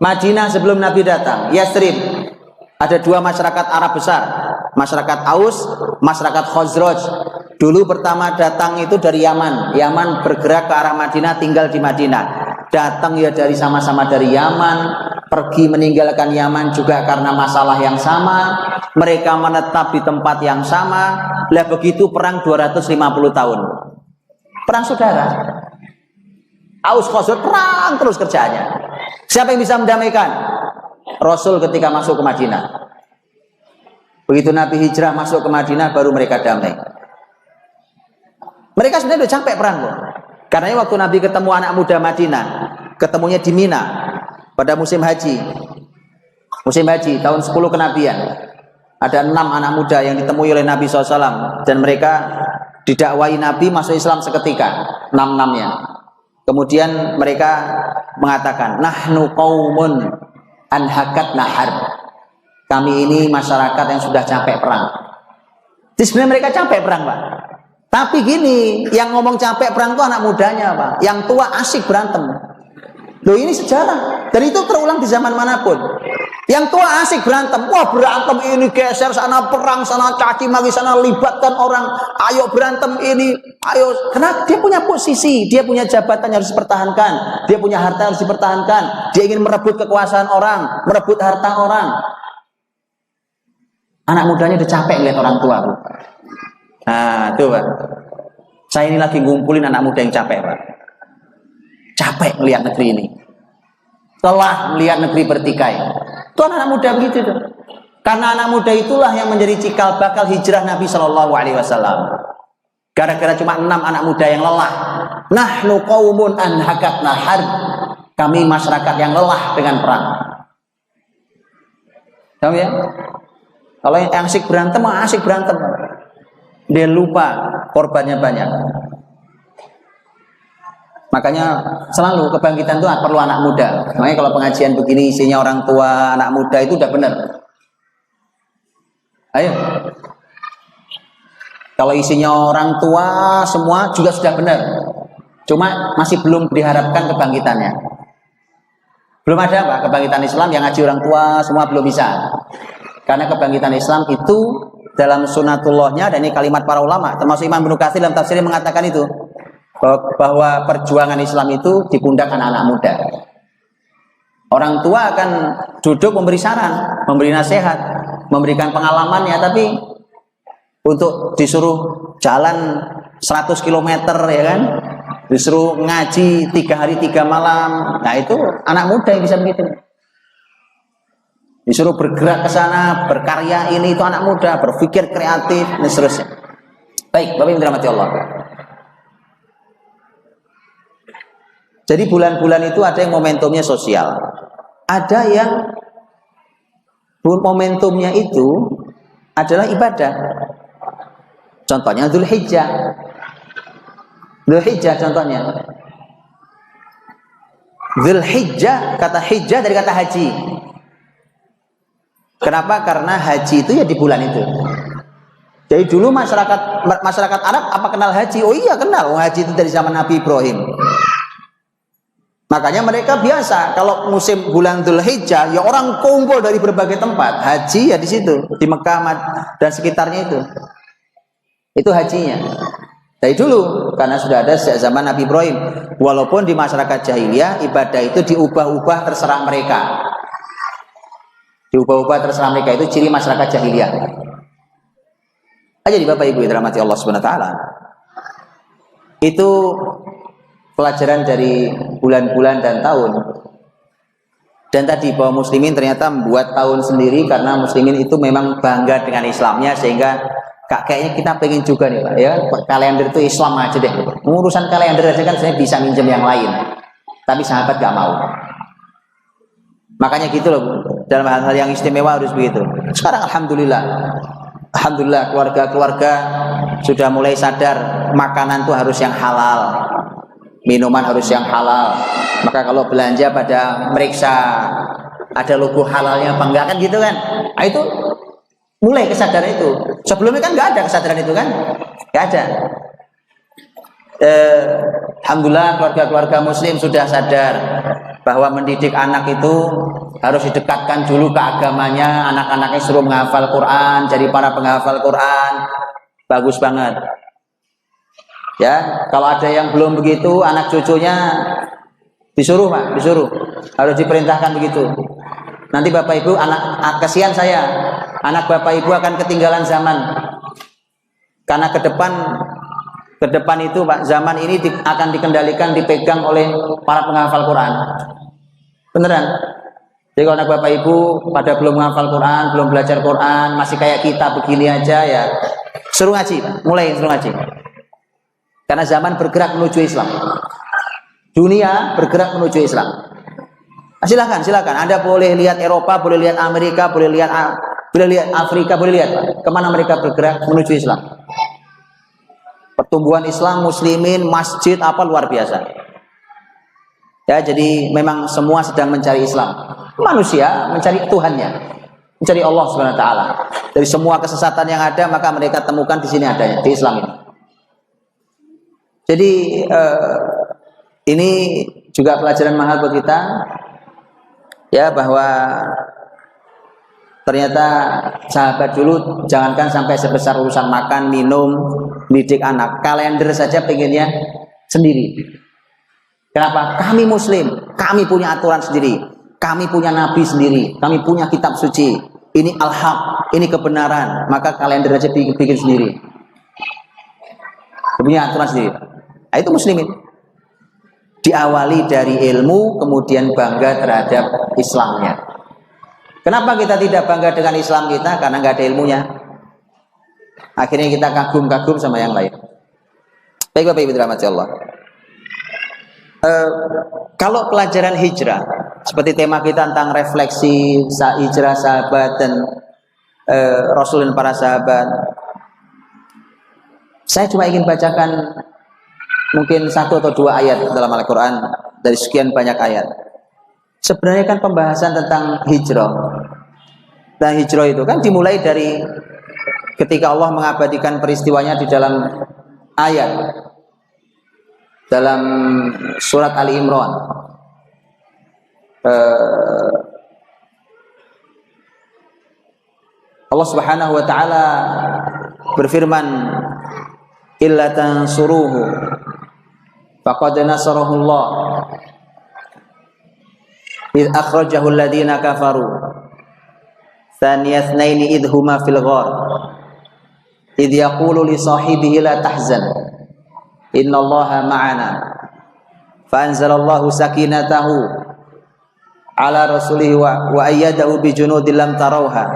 Madinah sebelum Nabi datang, Yathrib, ada dua masyarakat Arab besar, masyarakat Aus, masyarakat Khazraj. Dulu pertama datang itu dari Yaman. Yaman bergerak ke arah Madinah, tinggal di Madinah. Datang ya sama-sama dari Yaman, pergi meninggalkan Yaman juga karena masalah yang sama. Mereka menetap di tempat yang sama. Lah begitu perang 250 tahun. Perang saudara. Aus Khazraj perang terus kerjaannya. Siapa yang bisa mendamaikan? Rasul ketika masuk ke Madinah. Begitu Nabi hijrah masuk ke Madinah, baru mereka damai. Mereka sebenarnya udah capek perang kok. Karena waktu Nabi ketemu anak muda Madinah, ketemunya di Mina pada musim haji. Musim haji tahun 10 kenabian. Ada 6 anak muda yang ditemui oleh Nabi SAW, dan mereka didakwai Nabi masuk Islam seketika, 6-6-nya. Kemudian mereka mengatakan, nahnu qaumun anhakat nahar. Kami ini masyarakat yang sudah capek perang. Jadi sebenarnya mereka capek perang, Pak. Tapi gini, yang ngomong capek perang itu anak mudanya, Pak. Yang tua asik berantem. Loh, ini sejarah. Dan itu terulang di zaman manapun. Yang tua asik berantem. Wah, berantem ini geser, sana perang, sana caci maki, sana libatkan orang. Ayo berantem ini. Ayo. Karena dia punya posisi, dia punya jabatan yang harus dipertahankan. Dia punya harta yang harus dipertahankan. Dia ingin merebut kekuasaan orang, merebut harta orang. Anak mudanya udah capek lihat orang tua, Bu. Nah, itu, Pak. Saya ini lagi ngumpulin anak muda yang capek, Pak. Capek melihat negeri ini. Telah melihat negeri bertikai. Itu anak muda begitu tuh. Karena anak muda itulah yang menjadi cikal bakal hijrah Nabi Shallallahu Alaihi Wasallam. Gara-gara cuma 6 anak muda yang lelah. Nahnu qaumun anhakat nahar. Kami masyarakat yang lelah dengan perang. Tahu ya? Kalau yang asik berantem, asik berantem. Dia lupa korbannya banyak. Makanya selalu kebangkitan itu perlu anak muda. Makanya kalau pengajian begini isinya orang tua, anak muda, itu udah benar. Ayo. Kalau isinya orang tua semua juga sudah benar. Cuma masih belum diharapkan kebangkitannya. Belum ada, Pak, kebangkitan Islam yang ngaji orang tua semua belum bisa. Karena kebangkitan Islam itu dalam sunatullahnya, dan ini kalimat para ulama, termasuk Imam Ibnu Katsir dalam tafsirnya mengatakan itu, bahwa perjuangan Islam itu di pundak anak-anak muda. Orang tua akan duduk memberi saran, memberi nasihat, memberikan pengalamannya, tapi untuk disuruh jalan 100 km ya kan, disuruh ngaji 3 hari 3 malam, nah itu anak muda yang bisa begitu. Disuruh bergerak ke sana, berkarya, ini itu anak muda, berpikir kreatif, dan seterusnya. Baik, Bapak Ibu dirahmati Allah. Jadi bulan-bulan itu ada yang momentumnya sosial, ada yang momentumnya itu adalah ibadah. Contohnya Dzulhijjah. Dzulhijjah contohnya. Dzulhijjah, kata hijjah dari kata haji. Kenapa? Karena haji itu ya di bulan itu. Jadi dulu masyarakat Arab apa kenal haji? Oh iya kenal, haji itu dari zaman Nabi Ibrahim. Makanya mereka biasa kalau musim bulan Dzulhijjah ya orang kumpul dari berbagai tempat. Haji ya di situ, di Mekah dan sekitarnya itu. Itu hajinya. Dari dulu, karena sudah ada sejak zaman Nabi Ibrahim. Walaupun di masyarakat jahiliyah ibadah itu diubah-ubah terserah mereka. Diubah-ubah terserah mereka, itu ciri masyarakat jahiliyah. Jadi Bapak Ibu yang dirahmati Allah Subhanahu wa taala. Itu pelajaran dari bulan-bulan dan tahun. Dan tadi bahwa muslimin ternyata membuat tahun sendiri karena muslimin itu memang bangga dengan Islamnya, sehingga kayaknya kita pengen juga nih Pak ya, kalender itu Islam aja deh. Urusan kalender aja kan saya bisa minjem yang lain. Tapi sahabat gak mau. Makanya gitu loh, dalam hal-hal yang istimewa harus begitu. Sekarang alhamdulillah keluarga-keluarga sudah mulai sadar makanan itu harus yang halal, minuman harus yang halal. Maka kalau belanja pada meriksa ada logo halalnya apa enggak kan gitu kan. Nah, itu mulai kesadaran itu. Sebelumnya kan nggak ada kesadaran itu kan, nggak ada. Alhamdulillah keluarga-keluarga muslim sudah sadar bahwa mendidik anak itu harus didekatkan dulu ke agamanya. Anak-anaknya suruh menghafal Quran, jadi para penghafal Quran. Bagus banget. Ya, kalau ada yang belum begitu, anak cucunya disuruh Pak, disuruh. Harus diperintahkan begitu. Nanti Bapak Ibu, kasihan saya, anak Bapak Ibu akan ketinggalan zaman. Karena ke depan itu Pak, zaman ini akan dikendalikan, dipegang oleh para penghafal Quran. Beneran. Jadi kalau anak bapak ibu pada belum menghafal Quran, belum belajar Quran, masih kayak kita begini aja ya, suruh ngaji, mulai suruh ngaji. Karena zaman bergerak menuju Islam, dunia bergerak menuju Islam. Silakan. Anda boleh lihat Eropa, boleh lihat Amerika, boleh lihat Afrika, boleh lihat kemana mereka bergerak menuju Islam. Pertumbuhan Islam, muslimin, masjid apa luar biasa. Ya, jadi memang semua sedang mencari Islam. Manusia mencari Tuhannya, mencari Allah Subhanahu wa taala. Dari semua kesesatan yang ada, maka mereka temukan di sini adanya, di Islam ini. Jadi ini juga pelajaran mahal buat kita, ya, bahwa ternyata sahabat dulu jangankan sampai sebesar urusan makan, minum, didik anak, kalender saja pengennya sendiri. Kenapa? Kami muslim, kami punya aturan sendiri, kami punya nabi sendiri, kami punya kitab suci. Ini al-haq, ini kebenaran, maka kalender aja bikin sendiri. Punya aturan sendiri. Nah, itu muslimin. Diawali dari ilmu, kemudian bangga terhadap Islamnya. Kenapa kita tidak bangga dengan Islam kita? Karena nggak ada ilmunya. Akhirnya kita kagum-kagum sama yang lain. Baik Bapak Ibu dirahmati Allah. Kalau pelajaran hijrah, seperti tema kita tentang refleksi hijrah sahabat dan Rasul dan para sahabat, saya cuma ingin bacakan mungkin 1 atau 2 ayat dalam Al-Quran dari sekian banyak ayat. Sebenarnya kan pembahasan tentang hijrah. Dan hijrah itu kan dimulai dari ketika Allah mengabadikan peristiwanya di dalam ayat dalam surat Ali Imran. Allah Subhanahu wa taala berfirman, illa tansuruhu faqad nasarahu Allah idh akhrajahu alladhina kafaru thaniya itsnaini idh huma fil ghar idh yaqulu li sahibihi la tahzan innallaha ma'ana fa anzalallahu sakinatahu ala rasulihi wa ayyadahu bi junudin lam tarawha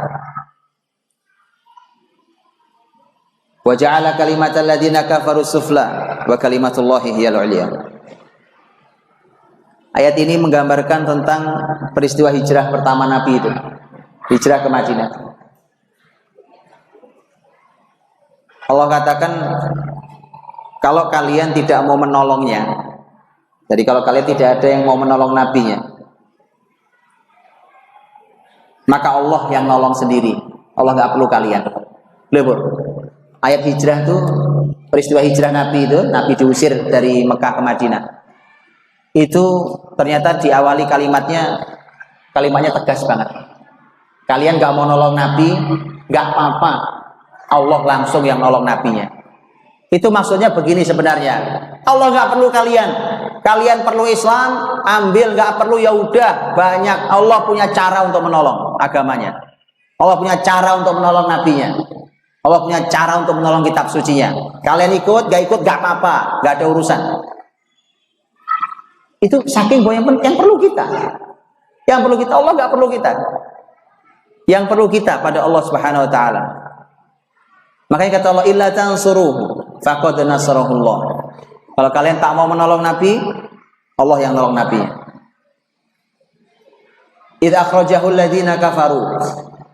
wa ja'ala kalimatal ladzina kafaru sufla wa kalimatullahi hiyal 'ulya. Ayat ini menggambarkan tentang peristiwa hijrah pertama Nabi itu, hijrah ke Madinah. Allah katakan kalau kalian tidak mau menolongnya, jadi kalau kalian tidak ada yang mau menolong nabinya, maka Allah yang nolong sendiri. Allah nggak perlu kalian. Lebur. Ayat hijrah itu, peristiwa hijrah Nabi itu, Nabi diusir dari Mekah ke Madinah. Itu ternyata diawali kalimatnya tegas banget. Kalian nggak mau nolong Nabi, nggak apa-apa. Allah langsung yang nolong nabinya. Itu maksudnya begini sebenarnya. Allah nggak perlu kalian. Kalian perlu Islam, ambil, nggak perlu ya udah banyak. Allah punya cara untuk menolong agamanya. Allah punya cara untuk menolong nabinya. Allah punya cara untuk menolong kitab sucinya. Kalian ikut, nggak ikut, nggak apa-apa, nggak ada urusan. Itu saking banyak yang perlu kita. Yang perlu kita, Allah nggak perlu kita. Yang perlu kita pada Allah Subhanahu Wa Taala. Makanya kata Allah, illa tansuruhu faqad nasarahullah. Kalau kalian tak mau menolong Nabi, Allah yang nolong Nabi. Idz akhrajahu alladziina kafaru.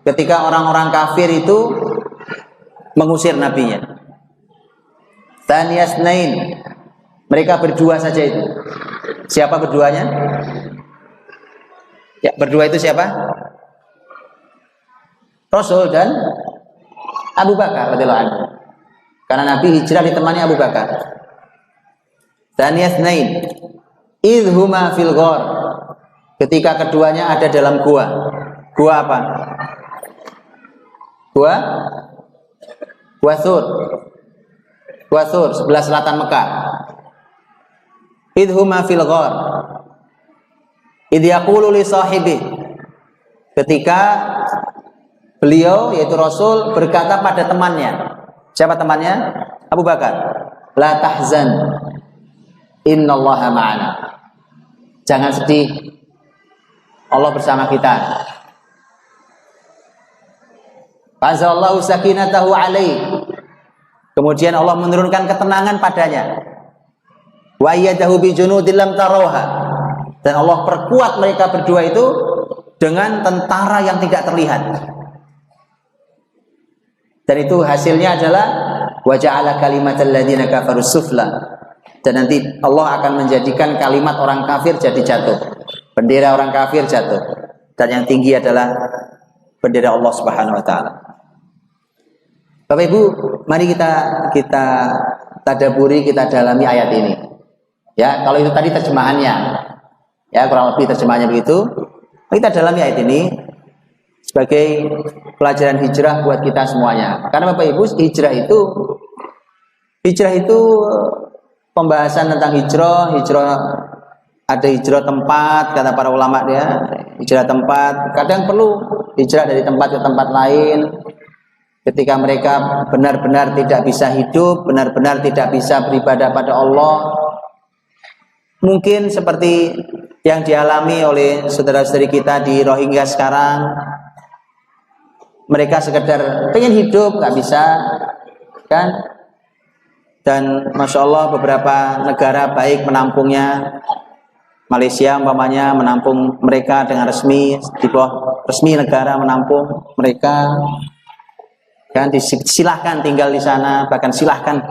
Ketika orang-orang kafir itu mengusir nabinya. Tsaniyasnain. Mereka berdua saja itu. Siapa berduanya? Ya, berdua itu siapa? Rasul dan Abu Bakar radhiyallahu anhu. Karena Nabi hijrah ditemani Abu Bakar. Tsaniyasnain. Idh huma fil ghar. Ketika keduanya ada dalam gua. Gua apa? Gua Thur sebelah selatan Mekah. Idh huma fil ghar. Idh yaqulu li sahibi. Ketika beliau yaitu Rasul berkata pada temannya. Siapa temannya? Abu Bakar. La tahzan. Innallaha ma'ana. Jangan sedih. Allah bersama kita. Fa'anzalallahu sakinatahu alaihi. Kemudian Allah menurunkan ketenangan padanya. Wa ayyadahu bi junudin lam tarawha. Dan Allah perkuat mereka berdua itu dengan tentara yang tidak terlihat. Dan itu hasilnya adalah wa ja'ala kalimatal ladzina kafaru sufla. Dan nanti Allah akan menjadikan kalimat orang kafir jadi jatuh. Bendera orang kafir jatuh. Dan yang tinggi adalah bendera Allah Subhanahu wa taala. Bapak Ibu, mari kita tadaburi, kita dalami ayat ini. Ya, kalau itu tadi terjemahannya. Ya, kurang lebih terjemahannya begitu. Kita dalami ayat ini sebagai pelajaran hijrah buat kita semuanya. Karena Bapak Ibu, hijrah itu pembahasan tentang hijrah ada hijrah tempat, kata para ulama dia, hijrah tempat. Kadang perlu hijrah dari tempat ke tempat lain. Ketika mereka benar-benar tidak bisa hidup, benar-benar tidak bisa beribadah pada Allah. Mungkin seperti yang dialami oleh saudara-saudari kita di Rohingya sekarang. Mereka sekedar pengen hidup, nggak bisa, kan? Dan Masya Allah beberapa negara baik menampungnya. Malaysia umpamanya menampung mereka dengan resmi, di bawah resmi negara menampung mereka. Kan silahkan tinggal di sana, bahkan silahkan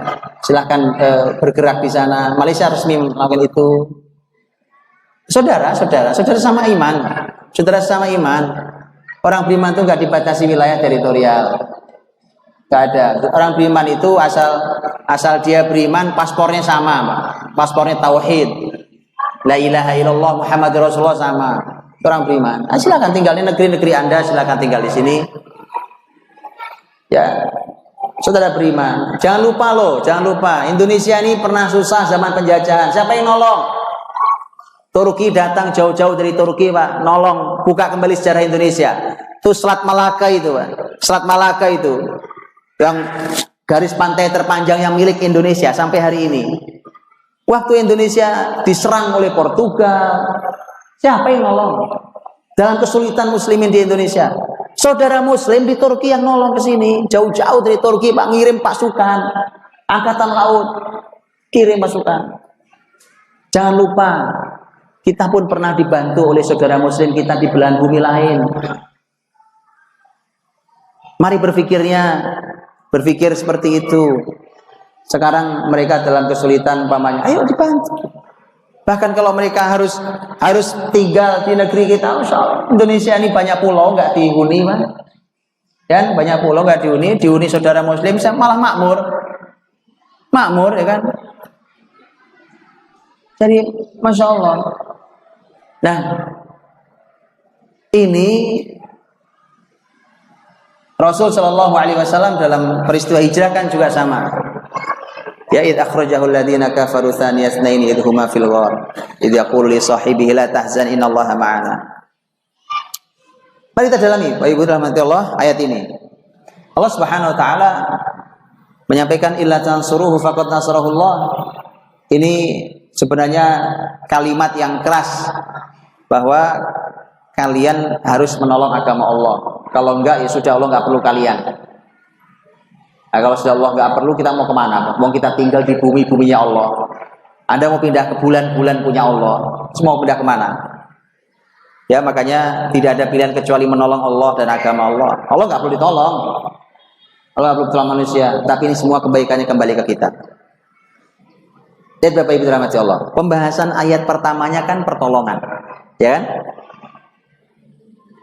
bergerak di sana. Malaysia resmi melakukan itu. Saudara sama iman, orang beriman itu nggak dibatasi wilayah teritorial, nggak ada. Orang beriman itu asal dia beriman, paspornya sama, paspornya tauhid, la ilaha illallah Muhammadur Rasulullah sama. Orang beriman, silakan tinggal di negeri-negeri Anda, silakan tinggal di sini. Ya, saudara beriman, jangan lupa Indonesia ini pernah susah zaman penjajahan. Siapa yang nolong? Turki datang jauh-jauh dari Turki, Pak, nolong buka kembali sejarah Indonesia. Itu Selat Malaka itu, Pak. Selat Malaka itu yang garis pantai terpanjang yang milik Indonesia sampai hari ini. Waktu Indonesia diserang oleh Portugal, siapa yang nolong? Dalam kesulitan muslimin di Indonesia. Saudara muslim di Turki yang nolong ke sini, jauh-jauh dari Turki, Pak, ngirim pasukan, angkatan laut, kirim pasukan. Jangan lupa, kita pun pernah dibantu oleh saudara muslim kita di belahan bumi lain. Mari berpikir seperti itu. Sekarang mereka dalam kesulitan umpamanya, ayo dibantu. Bahkan kalau mereka harus tinggal di negeri kita, Indonesia ini banyak pulau nggak dihuni, Mas. Dan banyak pulau nggak dihuni saudara muslim malah makmur, ya kan? Jadi Masya Allah. Nah, ini Rasul Shallallahu Alaihi Wasallam dalam peristiwa hijrah kan juga sama. Ya id akhrajahu alladziina kafaru tsaniya tsnaini idh huma fil ghar idh yaqulu li sahibihi la tahzan innallaha ma'ana. Mari kita dalami Bapak Ibu rahmati Allah ayat ini. Allah Subhanahu wa taala menyampaikan illa tansuruhu faqad nasarahullah. Ini sebenarnya kalimat yang keras bahwa kalian harus menolong agama Allah. Kalau enggak ya sudah, Allah enggak perlu kalian. Nah, kalau sudah Allah nggak perlu, kita mau kemana? Mau kita tinggal di bumi-buminya Allah. Anda mau pindah ke bulan-bulan punya Allah, semua pindah kemana? Ya, makanya tidak ada pilihan kecuali menolong Allah dan agama Allah. Allah nggak perlu ditolong, Allah nggak perlu tolong manusia, tapi ini semua kebaikannya kembali ke kita. Lihat Bapak Ibu rahmati Allah. Pembahasan ayat pertamanya kan pertolongan, ya kan?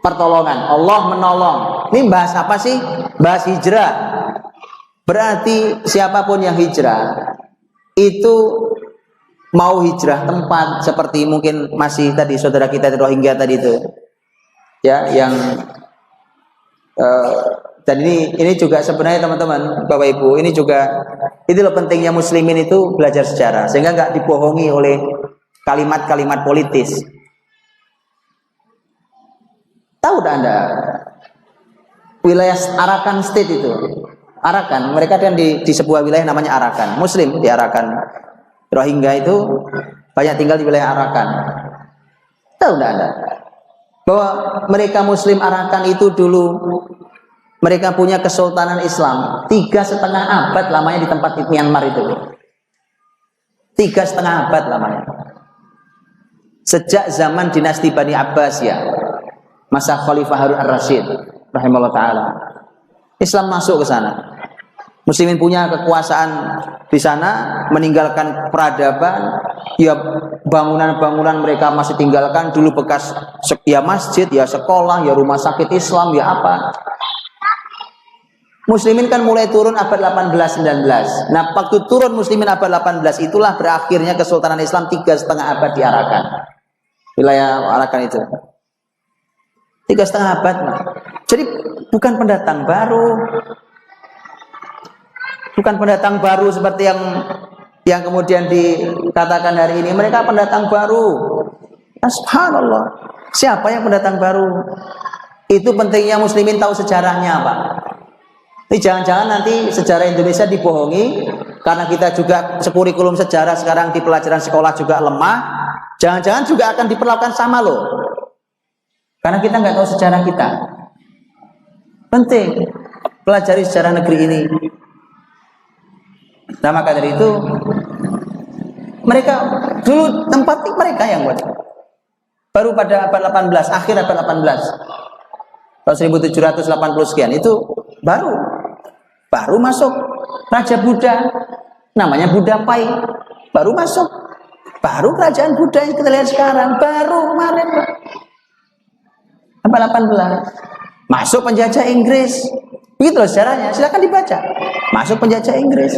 Pertolongan, Allah menolong. Ini bahas apa sih? Bahas hijrah. Berarti siapapun yang hijrah itu mau hijrah tempat seperti mungkin masih tadi saudara kita di Rohingya tadi itu, ya, yang dan ini juga sebenarnya teman-teman Bapak Ibu, ini juga itu loh pentingnya muslimin itu belajar sejarah sehingga nggak dibohongi oleh kalimat-kalimat politis. Tahu tak Anda wilayah Arakan State itu? Arakan, mereka kan di sebuah wilayah namanya Arakan, Muslim di Arakan. Rohingya itu banyak tinggal di wilayah Arakan. Tahu enggak Anda? bahwa mereka Muslim Arakan itu dulu mereka punya kesultanan Islam 3,5 abad lamanya di tempat Myanmar itu. 3,5 abad lamanya. Sejak zaman dinasti Bani Abbasiyah, masa Khalifah Harun Ar-Rasyid rahimahullah taala. Islam masuk ke sana. Muslimin punya kekuasaan di sana, meninggalkan peradaban, ya bangunan-bangunan mereka masih tinggalkan dulu bekas ya masjid, ya sekolah, ya rumah sakit Islam, ya apa. Muslimin kan mulai turun abad 18-19. Nah, waktu turun Muslimin abad 18 itulah berakhirnya kesultanan Islam 3,5 abad di Arakan. Wilayah Arakan itu 3,5 abad. Jadi bukan pendatang baru. Bukan pendatang baru seperti yang kemudian dikatakan hari ini. Mereka pendatang baru. Subhanallah. Siapa yang pendatang baru? Itu pentingnya Muslimin tahu sejarahnya, Pak. Ini jangan-jangan nanti sejarah Indonesia dibohongi karena kita juga kurikulum sejarah sekarang di pelajaran sekolah juga lemah. Jangan-jangan juga akan diperlakukan sama loh. Karena kita nggak tahu sejarah kita. Penting pelajari sejarah negeri ini. Nah, maka dari itu mereka dulu tempat mereka yang buat. Baru pada abad 18, akhir abad 18. Tahun 1780 sekian itu baru masuk Raja Buddha, namanya Buddha Pai, baru masuk, baru kerajaan Buddha yang kita lihat sekarang, baru kemarin abad 18 masuk penjajah Inggris, begitu loh sejarahnya, silakan dibaca. Masuk penjajah Inggris.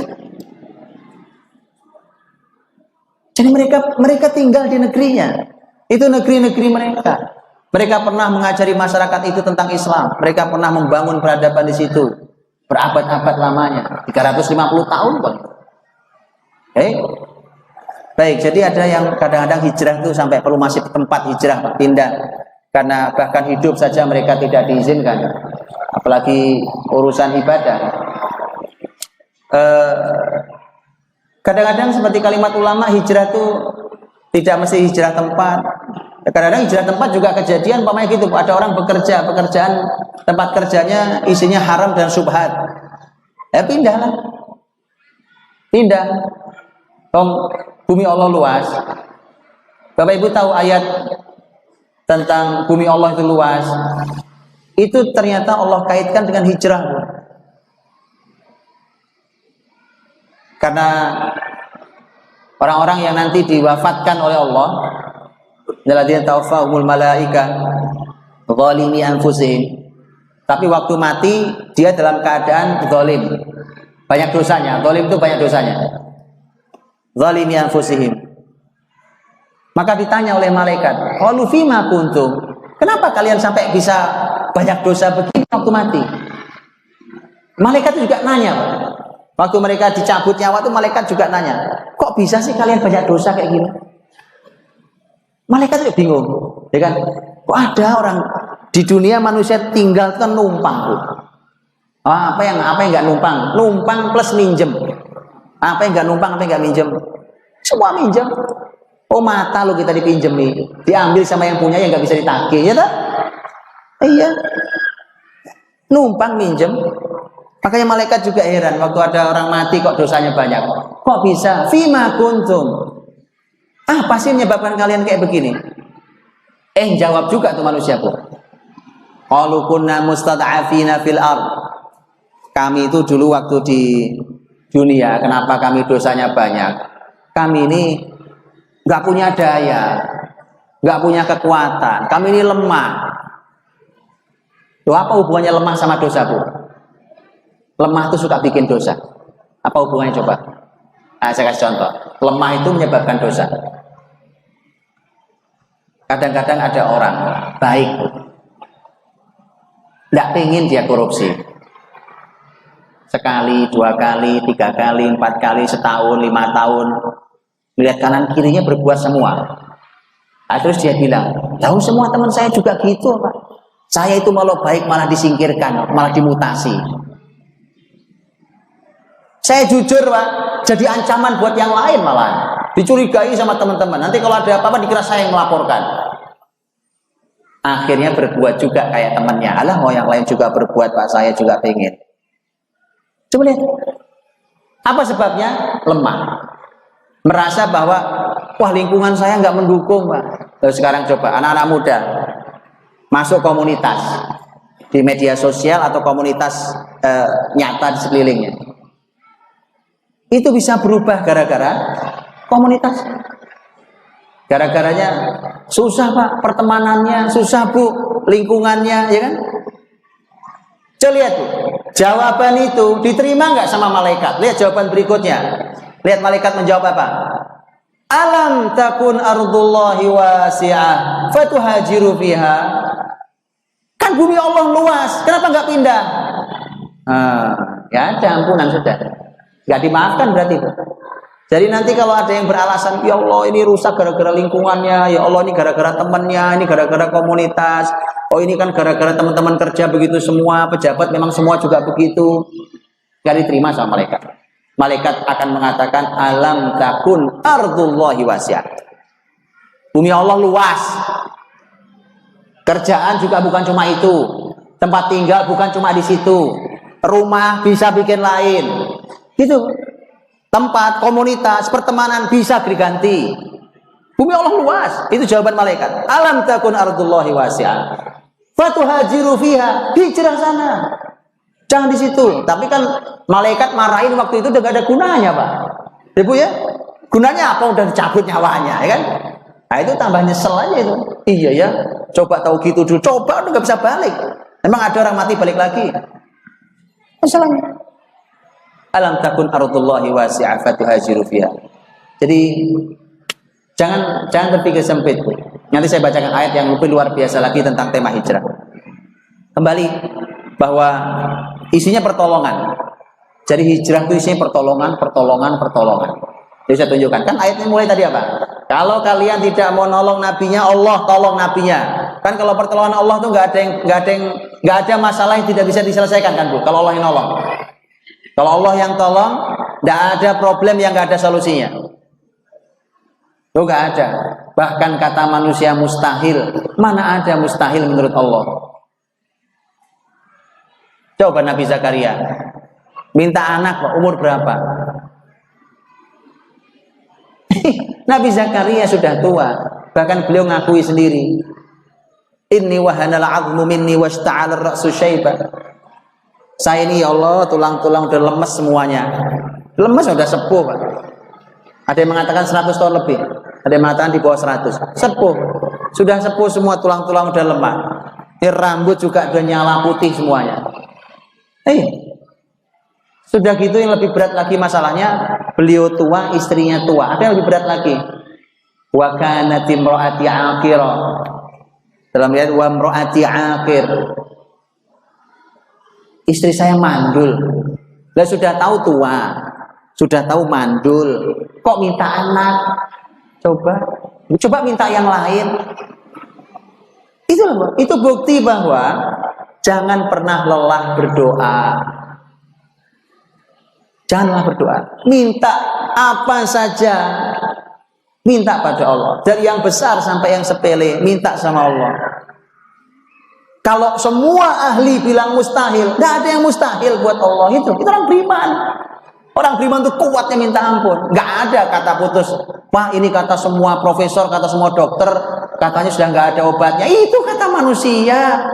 Jadi mereka tinggal di negerinya, itu negeri-negeri mereka. Mereka pernah mengajari masyarakat itu tentang Islam. Mereka pernah membangun peradaban di situ. Berabad-abad lamanya. 350 tahun Pak. Baik, jadi ada yang kadang-kadang hijrah itu sampai perlu masih tempat hijrah pindah. Karena bahkan hidup saja mereka tidak diizinkan. Apalagi urusan ibadah. Kadang-kadang seperti kalimat ulama, hijrah itu tidak mesti hijrah tempat. Kadang-kadang hijrah tempat juga kejadian umpamanya gitu, ada orang pekerjaan tempat kerjanya isinya haram dan syubhat. Ya pindah. Bumi Allah luas. Bapak Ibu tahu ayat tentang bumi Allah itu luas. Itu ternyata Allah kaitkan dengan hijrah. Karena orang-orang yang nanti diwafatkan oleh Allah, alladzina tawaffahumul malaika zalimi anfusihim. Tapi waktu mati dia dalam keadaan zalim. Banyak dosanya. Zalim itu banyak dosanya. Zalimi anfusihim. Maka ditanya oleh malaikat, qalu fima kuntum? Kenapa kalian sampai bisa banyak dosa begini waktu mati? Malaikat juga nanya. Waktu mereka dicabut nyawa itu malaikat juga nanya, kok bisa sih kalian banyak dosa kayak gini? Malaikat itu bingung, ya kan? Kok ada orang di dunia manusia tinggal kan numpang tuh? Apa yang nggak numpang? Numpang plus minjem. Apa yang nggak numpang? Apa yang nggak minjem? Semua minjem. Oh mata lo kita dipinjem nih, diambil sama yang punya yang nggak bisa ditagih, ya tak? Iya. Numpang minjem. Makanya malaikat juga heran waktu ada orang mati kok dosanya banyak. Kok bisa? Fima kuntum. Apa sih menyebabkan kalian kayak begini? Jawab juga tuh manusiaku. Qalu kunna mustad'afina fil ard. Kami itu dulu waktu di dunia, kenapa kami dosanya banyak? Kami ini nggak punya daya, nggak punya kekuatan. Kami ini lemah. Loh, apa hubungannya lemah sama dosa, Bu? Lemah itu suka bikin dosa. Apa hubungannya coba? Nah, saya kasih contoh. Lemah itu menyebabkan dosa. Kadang-kadang ada orang baik, tidak pengen dia korupsi. Sekali, 2 kali, 3 kali, 4 kali, setahun, 5 tahun. Melihat kanan kirinya berbuat semua. Nah, terus dia bilang, tahu semua teman saya juga gitu, Pak. Saya itu malah baik malah disingkirkan, malah dimutasi. Saya jujur Pak, jadi ancaman buat yang lain malah. Dicurigai sama teman-teman. Nanti kalau ada apa-apa dikira saya yang melaporkan. Akhirnya berbuat juga kayak temannya. Alah, mau yang lain juga berbuat, Pak, saya juga pengen. Coba lihat. Apa sebabnya? Lemah. Merasa bahwa, wah, lingkungan saya nggak mendukung, Pak. Lalu sekarang coba anak-anak muda masuk komunitas di media sosial atau komunitas nyata di sekelilingnya. Itu bisa berubah gara-gara komunitas. Gara-garanya susah, Pak, pertemanannya, susah, Bu, lingkungannya, ya kan? Coba lihat, Bu, jawaban itu diterima nggak sama malaikat? Lihat jawaban berikutnya. Lihat malaikat menjawab apa? Alam takun ardullahi wasi'ah fatuhajiru fiha. Kan bumi Allah luas, kenapa nggak pindah? Ya ada ampunan sudah. Nggak dimaafkan berarti itu. Jadi nanti kalau ada yang beralasan, ya Allah ini rusak gara-gara lingkungannya, ya Allah ini gara-gara temannya, ini gara-gara komunitas, oh ini kan gara-gara teman-teman kerja begitu semua, pejabat memang semua juga begitu, nggak diterima sama malaikat. Malaikat akan mengatakan, alam takun ardullahi wasi'ah. Bumi Allah luas. Kerjaan juga bukan cuma itu, tempat tinggal bukan cuma di situ, rumah bisa bikin lain, gitu. Tempat, komunitas, pertemanan bisa diganti. Bumi Allah luas. Itu jawaban malaikat. Alam takun ardullahi wasi'ah fatuhajiru fiha. Hijrah sana. Jangan di situ. Tapi kan malaikat marahin waktu itu udah gak ada gunanya, Pak. Ibu ya? Gunanya apa? Udah dicabut nyawanya, ya kan? Nah itu tambah nyesel aja itu. Iya ya. Coba tahu gitu dulu. Coba udah gak bisa balik. Emang ada orang mati balik lagi? Masalahnya. Alam takun ardullahi wasi'ah fatuhajiru fiha. Jadi jangan berpikir sempit. Nanti saya bacakan ayat yang lebih luar biasa lagi tentang tema hijrah. Kembali bahwa isinya pertolongan. Jadi hijrah itu isinya pertolongan. Jadi saya tunjukkan. Kan ayatnya mulai tadi apa? Kalau kalian tidak mau nolong nabinya, Allah tolong nabinya. Kan kalau pertolongan Allah tuh nggak ada masalah yang tidak bisa diselesaikan kan, Bu? Kalau Allah yang nolong. Kalau Allah yang tolong, tidak ada problem yang nggak ada solusinya. Itu nggak ada. Bahkan kata manusia mustahil. Mana ada mustahil menurut Allah? Coba Nabi Zakaria minta anak, Pak, umur berapa? Nabi Zakaria sudah tua. Bahkan beliau ngakui sendiri. Inni wahanal 'azmu minni washta'ala ar-ra'su syaiba. Saya ini ya Allah tulang-tulang udah lemes semuanya. Lemes udah sepuh, Pak. Ada yang mengatakan 100 tahun lebih. Ada yang mengatakan di bawah 100. Sepuh. Sudah sepuh semua, tulang-tulang udah lemah. Ini rambut juga udah nyala putih semuanya. Sudah gitu yang lebih berat lagi masalahnya, beliau tua, istrinya tua. Ada yang lebih berat lagi. Wa kanat imraati aqira. Dalam ayat wa imraati aqir. Istri saya mandul. Lah sudah tahu tua, sudah tahu mandul, kok minta anak? Coba minta yang lain. Itu bukti bahwa jangan pernah lelah berdoa. Janganlah berdoa. Minta apa saja, minta pada Allah. Dari yang besar sampai yang sepele, minta sama Allah. Kalau semua ahli bilang mustahil, tidak ada yang mustahil buat Allah. Itu orang beriman. Orang beriman itu kuatnya minta ampun. Nggak ada kata putus. Pak, ini kata semua profesor, kata semua dokter, katanya sudah nggak ada obatnya. Itu kata manusia.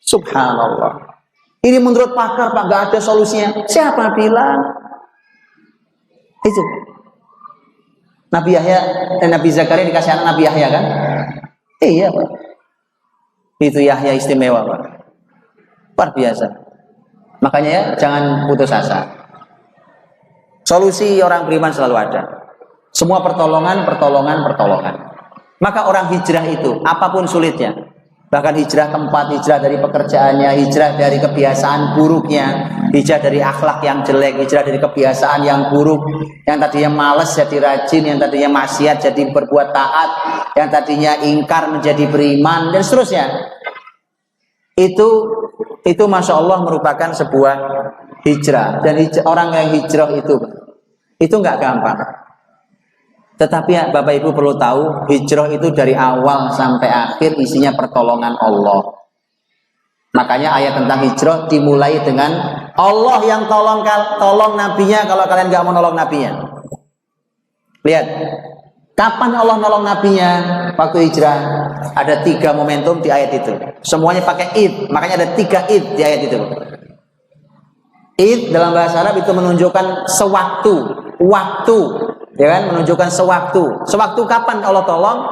Subhanallah. Ini menurut pakar, Pak, nggak ada solusinya. Siapa bilang? Itu. Nabi Zakaria dikasih anak Nabi Yahya kan? Iya, Pak. Itu Yahya istimewa, Pak. Luar biasa. Makanya ya, jangan putus asa. Solusi orang beriman selalu ada. Semua pertolongan. Maka orang hijrah itu, apapun sulitnya, bahkan hijrah tempat, hijrah dari pekerjaannya, hijrah dari kebiasaan buruknya, hijrah dari akhlak yang jelek, hijrah dari kebiasaan yang buruk, yang tadinya malas jadi rajin, yang tadinya maksiat jadi berbuat taat, yang tadinya ingkar menjadi beriman, dan seterusnya. Itu Masya Allah merupakan sebuah hijrah. Dan orang yang hijrah itu nggak gampang. Tetapi ya, Bapak Ibu perlu tahu, hijrah itu dari awal sampai akhir isinya pertolongan Allah. Makanya ayat tentang hijrah dimulai dengan Allah yang tolong nabinya kalau kalian nggak mau nolong nabinya. Lihat, kapan Allah nolong nabinya waktu hijrah? Ada 3 momentum di ayat itu. Semuanya pakai id, makanya ada 3 id di ayat itu. Id dalam bahasa Arab itu menunjukkan sewaktu, waktu, ya kan? Menunjukkan sewaktu. Sewaktu kapan Allah tolong?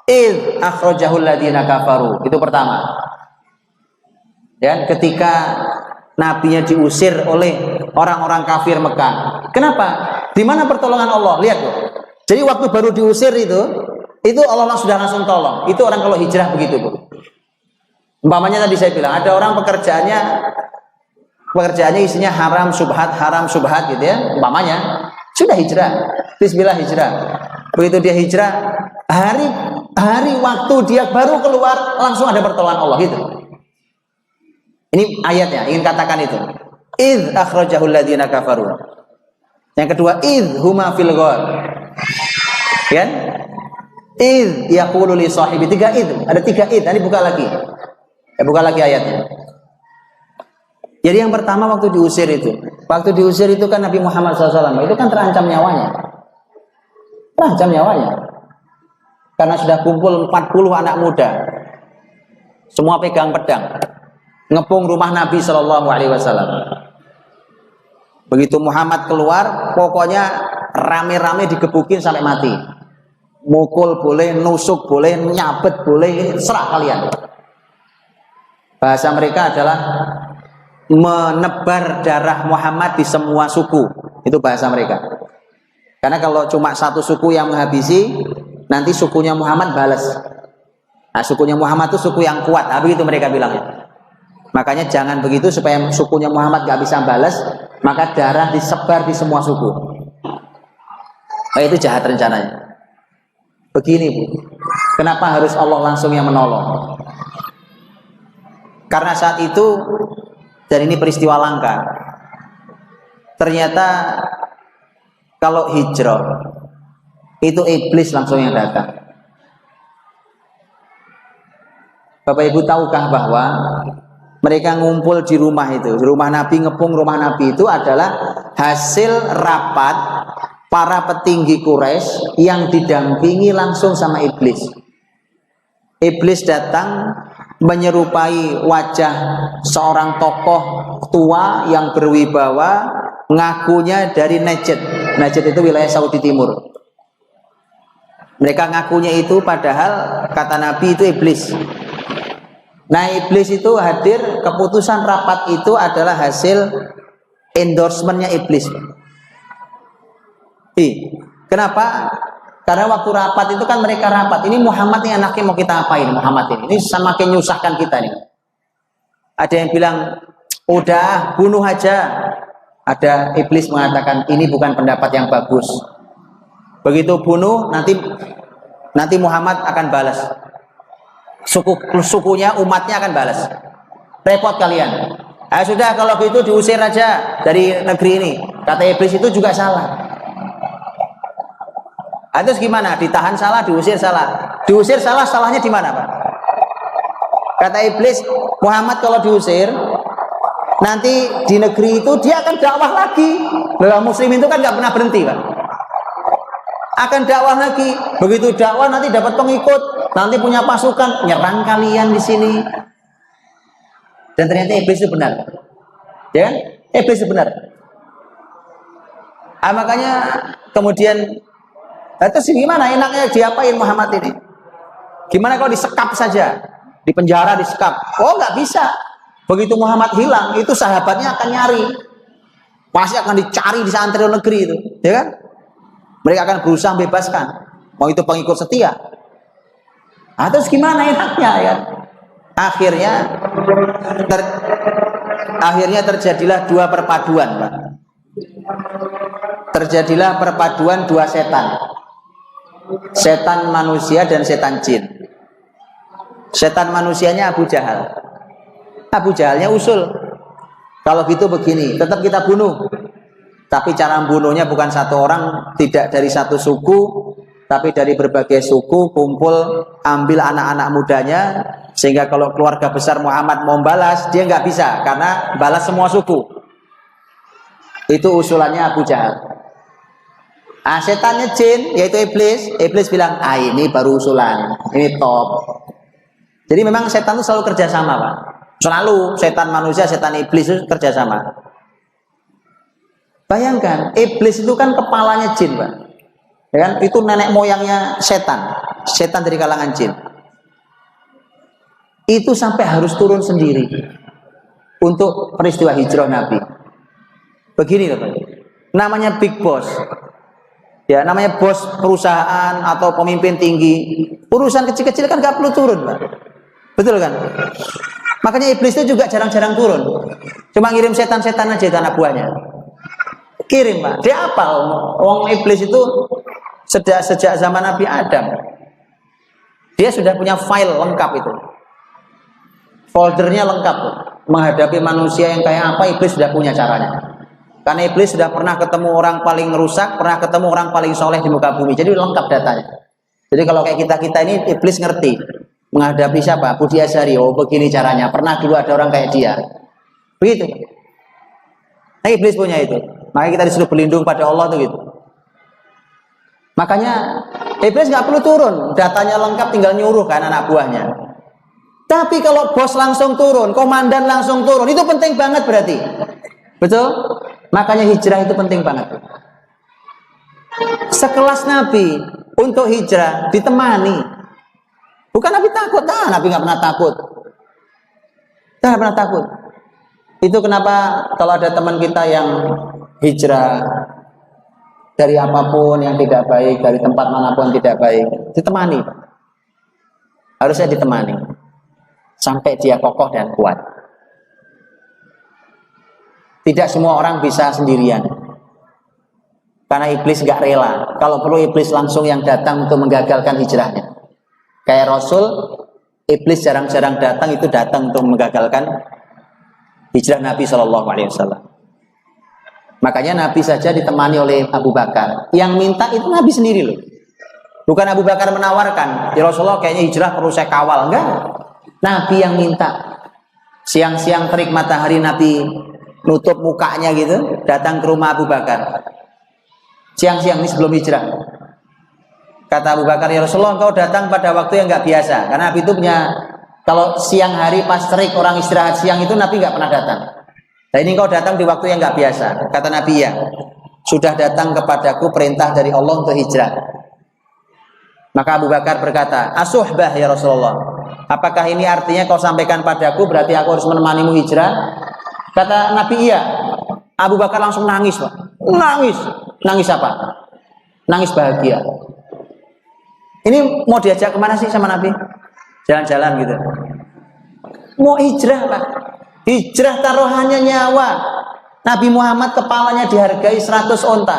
Id akhrajahul ladzina kafaru. Itu pertama. Ya, ketika nabinya diusir oleh orang-orang kafir Mekah. Kenapa? Di mana pertolongan Allah? Lihat tuh. Jadi waktu baru diusir itu Allah sudah langsung tolong. Itu orang kalau hijrah begitu, Bu. Umpamanya tadi saya bilang ada orang pekerjaannya isinya haram subhat gitu ya. Umpamanya sudah hijrah. Bismillah hijrah. Begitu dia hijrah, hari waktu dia baru keluar langsung ada pertolongan Allah gitu. Ini ayatnya, ingin katakan itu. Idz akhrajahul ladzina kafaru. Yang kedua, idz huma fil ghar. Kan? Idz yaqulu li sahibi. 3 idz, ada 3 idz. Tadi buka lagi. Buka lagi ayatnya. Jadi yang pertama waktu diusir itu. Waktu diusir itu kan Nabi Muhammad SAW itu kan terancam nyawanya. Terancam nyawanya. Karena sudah kumpul 40 anak muda. Semua pegang pedang. Ngepung rumah Nabi Shallallahu Alaihi Wasallam. Begitu Muhammad keluar, pokoknya rame-rame digebukin sampai mati. Mukul boleh, nusuk boleh, nyabet boleh, serah kalian. Bahasa mereka adalah menebar darah Muhammad di semua suku. Itu bahasa mereka. Karena kalau cuma satu suku yang menghabisi, nanti sukunya Muhammad balas. Nah, sukunya Muhammad itu suku yang kuat. Nah, begitu mereka bilangnya. Makanya jangan begitu supaya sukunya Muhammad gak bisa balas, maka darah disebar di semua suku. Itu jahat rencananya. Begini, Bu. Kenapa harus Allah langsung yang menolong? Karena saat itu, dan ini peristiwa langka, ternyata kalau hijrah itu iblis langsung yang datang. Bapak Ibu tahukah bahwa mereka ngumpul di rumah itu, rumah Nabi, ngepung rumah Nabi itu adalah hasil rapat para petinggi Quraisy yang didampingi langsung sama iblis. Iblis datang menyerupai wajah seorang tokoh tua yang berwibawa, ngakunya dari Najd. Najd itu wilayah Saudi Timur. Mereka ngakunya itu padahal kata Nabi itu iblis. Nah, iblis itu hadir, keputusan rapat itu adalah hasil endorsementnya iblis. Kenapa? Karena waktu rapat itu kan mereka rapat. Ini Muhammad ini anaknya mau kita apain? Muhammad ini semakin nyusahkan kita nih. Ada yang bilang, udah bunuh aja. Ada iblis mengatakan ini bukan pendapat yang bagus. Begitu bunuh, nanti Muhammad akan balas. Sukunya, umatnya akan balas. Repot kalian. Sudah kalau gitu diusir aja dari negeri ini. Kata iblis itu juga salah. Terus gimana? Ditahan salah, diusir salah. Diusir salah, salahnya di mana, Pak? Kata iblis, Muhammad kalau diusir, nanti di negeri itu dia akan dakwah lagi. Muslim itu kan nggak pernah berhenti, Pak. Akan dakwah lagi. Begitu dakwah nanti dapat pengikut. Nanti punya pasukan, nyerang kalian di sini. Dan ternyata iblis itu benar. Ya kan? Iblis itu benar. Makanya kemudian, terus gimana enaknya diapain Muhammad ini? Gimana kalau disekap saja? Di penjara disekap? Oh, nggak bisa. Begitu Muhammad hilang, itu sahabatnya akan nyari. Pasti akan dicari di seantero negeri itu. Ya kan? Mereka akan berusaha membebaskan. Mau itu pengikut setia. Terus gimana enaknya ya? Akhirnya terjadilah dua perpaduan, Pak. Terjadilah perpaduan dua setan. Setan manusia dan setan jin. Setan manusianya Abu Jahal. Abu Jahalnya usul, kalau gitu begini, tetap kita bunuh. Tapi cara membunuhnya bukan satu orang, tidak dari satu suku, tapi dari berbagai suku kumpul, ambil anak-anak mudanya, sehingga kalau keluarga besar Muhammad mau balas, dia nggak bisa karena balas semua suku. Itu usulannya Abu Jahal. Setannya jin, yaitu iblis bilang, ini baru usulan, ini top. Jadi memang setan itu selalu kerjasama, Pak. Selalu setan manusia, setan iblis itu kerjasama. Bayangkan, iblis itu kan kepalanya jin, Pak. Ya kan? Itu nenek moyangnya setan dari kalangan jin. Itu sampai harus turun sendiri untuk peristiwa hijrah Nabi. Begini, Pak. Namanya big boss. Ya, namanya bos perusahaan atau pemimpin tinggi. Urusan kecil-kecil kan gak perlu turun, Pak. Betul kan? Makanya iblis itu juga jarang-jarang turun. Cuma ngirim setan-setan aja itu anak buahnya. Kirim, Pak. Dia apal. Wong iblis itu sejak zaman Nabi Adam. Dia sudah punya file lengkap itu. Foldernya lengkap. Menghadapi manusia yang kayak apa, iblis sudah punya caranya. Karena iblis sudah pernah ketemu orang paling rusak, pernah ketemu orang paling soleh di muka bumi. Jadi lengkap datanya. Jadi kalau kayak kita ini, iblis ngerti. Menghadapi siapa? Budi Azhari. Oh, begini caranya. Pernah dulu ada orang kayak dia. Begitu. Nah, iblis punya itu. Makanya kita disuruh berlindung pada Allah tuh gitu. Makanya iblis nggak perlu turun. Datanya lengkap, tinggal nyuruh kan anak buahnya. Tapi kalau bos langsung turun, komandan langsung turun, itu penting banget berarti. Betul? Makanya hijrah itu penting banget. Sekelas Nabi untuk hijrah ditemani. Bukan Nabi takut, Nabi nggak pernah takut. Nggak pernah takut. Itu kenapa kalau ada teman kita yang hijrah dari apapun yang tidak baik, dari tempat manapun tidak baik, ditemani. Harusnya ditemani sampai dia kokoh dan kuat. Tidak semua orang bisa sendirian. Karena iblis gak rela. Kalau perlu iblis langsung yang datang untuk menggagalkan hijrahnya. Kayak Rasul, iblis jarang-jarang datang, itu datang untuk menggagalkan hijrah Nabi SAW. Makanya Nabi saja ditemani oleh Abu Bakar. Yang minta itu Nabi sendiri loh. Bukan Abu Bakar menawarkan, ya Rasulullah kayaknya hijrah perlu saya kawal. Enggak. Nabi yang minta. Siang-siang terik matahari Nabi nutup mukanya gitu, datang ke rumah Abu Bakar. Siang-siang ini sebelum hijrah. Kata Abu Bakar, ya Rasulullah engkau datang pada waktu yang nggak biasa. Karena Nabi itu punya, kalau siang hari pas terik orang istirahat siang itu Nabi nggak pernah datang. Nah ini engkau datang di waktu yang nggak biasa. Kata Nabi, ya sudah datang kepadaku perintah dari Allah untuk hijrah. Maka Abu Bakar berkata, asuhbah ya Rasulullah. Apakah ini artinya kau sampaikan padaku berarti aku harus menemanimu hijrah? Kata Nabi, iya. Abu Bakar langsung nangis, Pak. Nangis. Nangis apa? Nangis bahagia. Ini mau diajak kemana sih sama Nabi? Jalan-jalan gitu. Mau hijrah, Pak. Hijrah taruhannya nyawa. Nabi Muhammad kepalanya dihargai 100 onta.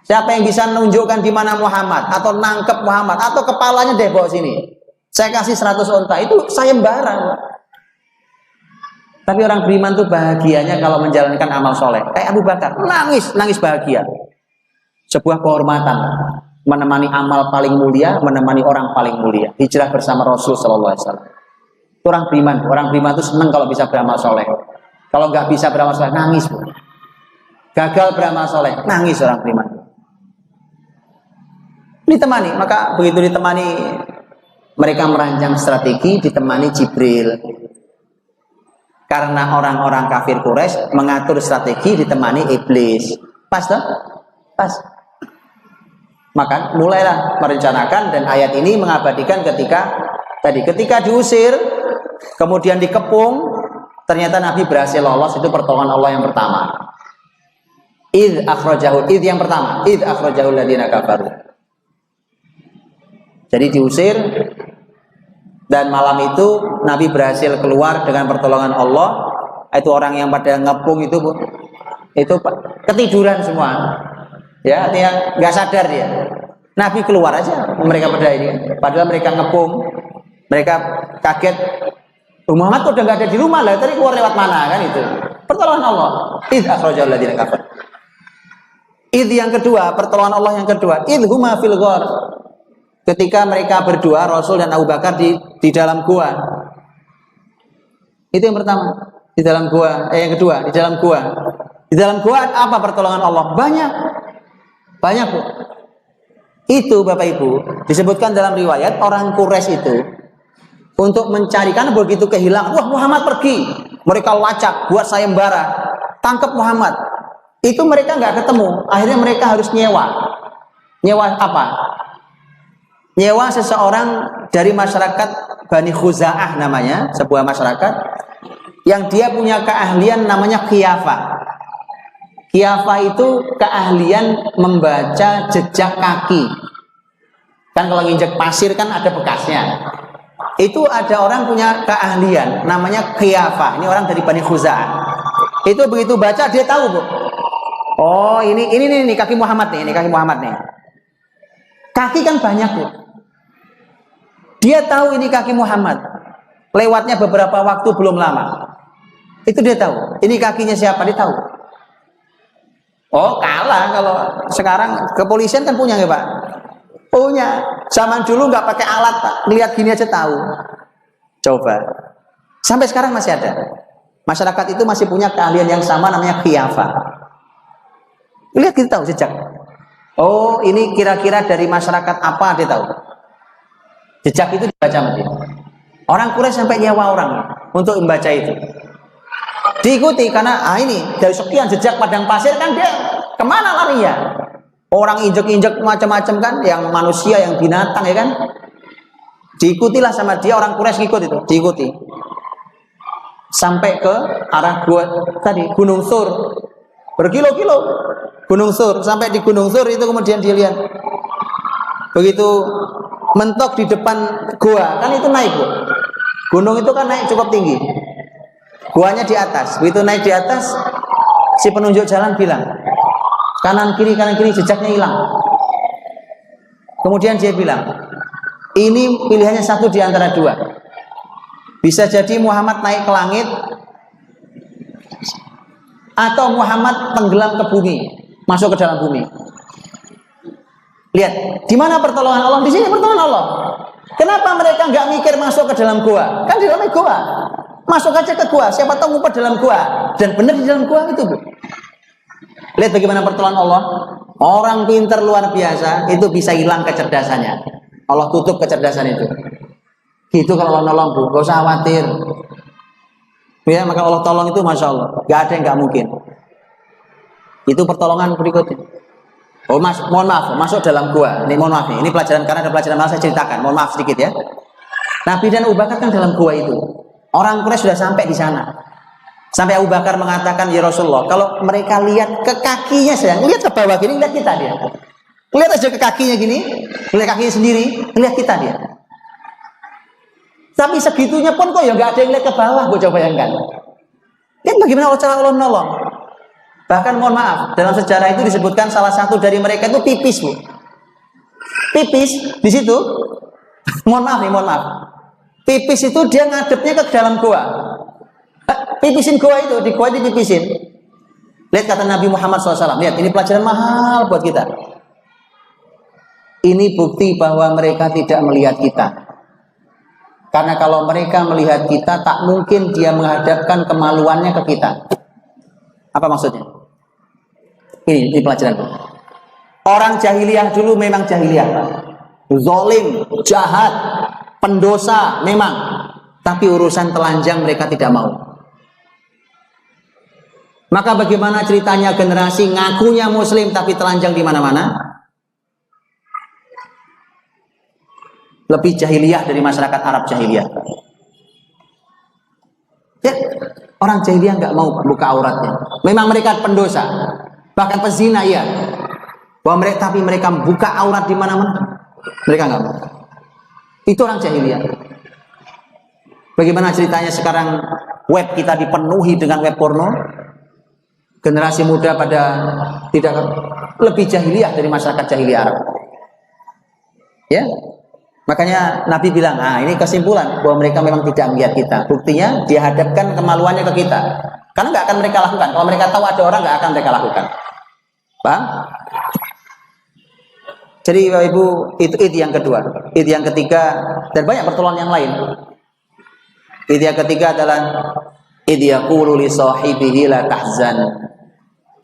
Siapa yang bisa menunjukkan di mana Muhammad? Atau nangkep Muhammad? Atau kepalanya deh bawa sini. Saya kasih 100 onta. Itu sayembara, Pak. Tapi orang beriman tuh bahagianya kalau menjalankan amal soleh. Kayak Abu Bakar, nangis bahagia. Sebuah kehormatan, menemani amal paling mulia, menemani orang paling mulia. Hijrah bersama Rasul Sallallahu Alaihi Wasallam. Orang beriman itu senang kalau bisa beramal soleh. Kalau nggak bisa beramal soleh, nangis. Gagal beramal soleh, nangis orang beriman. Ditemani, maka begitu ditemani, mereka merancang strategi, ditemani Jibril. Karena orang-orang kafir Quraisy mengatur strategi ditemani iblis. Pas toh? Pas. Maka mulailah merencanakan, dan ayat ini mengabadikan ketika diusir, kemudian dikepung, ternyata Nabi berhasil lolos. Itu pertolongan Allah yang pertama. Id yang pertama. Id akhrajahu alladziina kafaru. Jadi diusir. Dan malam itu Nabi berhasil keluar dengan pertolongan Allah. Itu orang yang pada ngepung itu ketiduran semua. Ya, artinya nggak sadar dia. Nabi keluar aja, mereka pada ini. Padahal mereka ngepung, mereka kaget. Muhammad kok udah nggak ada di rumah lah, tadi keluar lewat mana kan itu? Pertolongan Allah. Id akhrajahu alladziina kafaru. Idh yang kedua, pertolongan Allah yang kedua, idhuma fil ghar. Ketika mereka berdua, Rasul dan Abu Bakar di dalam gua. Itu yang pertama, di dalam gua. Yang kedua, di dalam gua. Di dalam gua apa pertolongan Allah? Banyak. Banyak, Bu. Itu Bapak Ibu, disebutkan dalam riwayat orang Quraisy itu untuk mencarikan begitu kehilangan. Wah, Muhammad pergi. Mereka lacak, buat sayembara, tangkap Muhammad. Itu mereka nggak ketemu. Akhirnya mereka harus nyewa. Nyewa apa? Nyewa seseorang dari masyarakat Bani Khuza'ah namanya, sebuah masyarakat yang dia punya keahlian namanya khiyafah. Khiyafah itu keahlian membaca jejak kaki. Kan kalau nginjek pasir kan ada bekasnya. Itu ada orang punya keahlian namanya khiyafah. Ini orang dari Bani Khuza'ah. Itu begitu baca dia tahu, Bu. Oh, ini kaki Muhammad nih, ini kaki Muhammad nih. Kaki kan banyak, Bu. Dia tahu ini kaki Muhammad. Lewatnya beberapa waktu belum lama. Itu dia tahu. Ini kakinya siapa? Dia tahu. Oh, kalah kalau sekarang kepolisian kan punya nggak, Pak? Punya. Zaman dulu nggak pakai alat, Pak. Lihat gini aja tahu. Coba. Sampai sekarang masih ada. Masyarakat itu masih punya keahlian yang sama namanya khiyafah. Lihat kita tahu jejak. Oh, ini kira-kira dari masyarakat apa dia tahu. Jejak itu dibaca sama dia. Orang Quraisy sampai nyewa orang untuk membaca itu. Diikuti karena ini dari sekian jejak padang pasir kan dia kemana larinya? Orang injek-injek macam-macam kan, yang manusia, yang binatang ya kan. Diikutilah sama dia, orang Quraisy ikut itu, diikuti. Sampai ke arah gua tadi, Gunung Sur. Berkilo-kilo Gunung Sur, sampai di Gunung Sur itu kemudian dia lihat. Begitu mentok di depan gua, kan itu naik, Bu. Gunung itu kan naik cukup tinggi. Guanya di atas. Begitu naik di atas, si penunjuk jalan bilang, kanan kiri jejaknya hilang. Kemudian dia bilang, ini pilihannya satu di antara dua. Bisa jadi Muhammad naik ke langit, atau Muhammad tenggelam ke bumi, masuk ke dalam bumi. Lihat, di mana pertolongan Allah? Di sini pertolongan Allah. Kenapa mereka nggak mikir masuk ke dalam gua? Kan di dalamnya gua. Masuk aja ke gua, siapa tahu ngumpet dalam gua. Dan benar di dalam gua itu, Bu. Lihat bagaimana pertolongan Allah. Orang pintar luar biasa itu bisa hilang kecerdasannya. Allah tutup kecerdasan itu. Gitu kalau Allah nolong, Bu, gak usah khawatir. Ya, maka Allah tolong itu Masya Allah, gak ada yang gak mungkin. Itu pertolongan berikutnya. Oh, mohon maaf, masuk dalam gua. Ini mohon maaf nih, ini pelajaran karena ada pelajaran malah saya ceritakan. Mohon maaf sedikit ya. Nabi dan Abu Bakar kan dalam gua itu. Orang Quraisy sudah sampai di sana. Sampai Abu Bakar mengatakan, ya Rasulullah, kalau mereka lihat ke kakinya sayang, lihat ke bawah gini, lihat kita dia. Lihat aja ke kakinya gini, lihat kakinya sendiri, lihat kita dia. Tapi segitunya pun kok ya nggak ada yang lihat ke bawah, gue coba bayangkan. Lihat bagaimana Allah nolong. Bahkan mohon maaf, dalam sejarah itu disebutkan salah satu dari mereka itu pipis, Bu. Pipis di situ. Mohon maaf. Pipis itu dia ngadepnya ke dalam gua. Pipisin gua itu, di gua dipipisin. Lihat kata Nabi Muhammad SAW. Lihat, ini pelajaran mahal buat kita. Ini bukti bahwa mereka tidak melihat kita. Karena kalau mereka melihat kita, tak mungkin dia menghadapkan kemaluannya ke kita. Apa maksudnya? Ini pelajaran. Orang jahiliyah dulu memang jahiliyah, zalim, jahat, pendosa memang, tapi urusan telanjang mereka tidak mau. Maka bagaimana ceritanya generasi ngakunya muslim tapi telanjang di mana-mana? Lebih jahiliyah dari masyarakat Arab jahiliyah. Ya, orang jahiliyah nggak mau buka auratnya. Memang mereka pendosa, bahkan pezina ya. Tapi mereka buka aurat di mana-mana. Mereka nggak mau. Itu orang jahiliyah. Bagaimana ceritanya sekarang web kita dipenuhi dengan web porno? Generasi muda pada tidak lebih jahiliyah dari masyarakat jahiliyah Arab. Ya, makanya Nabi bilang, ini kesimpulan bahwa mereka memang tidak melihat kita. Buktinya dia hadapkan kemaluannya ke kita. Karena nggak akan mereka lakukan. Kalau mereka tahu ada orang, nggak akan mereka lakukan. Paham? Jadi Bapak Ibu, itu id yang kedua. Id yang ketiga, dan banyak pertolongan yang lain. Id yang ketiga adalah id yaqulu li sahibihi la tahzan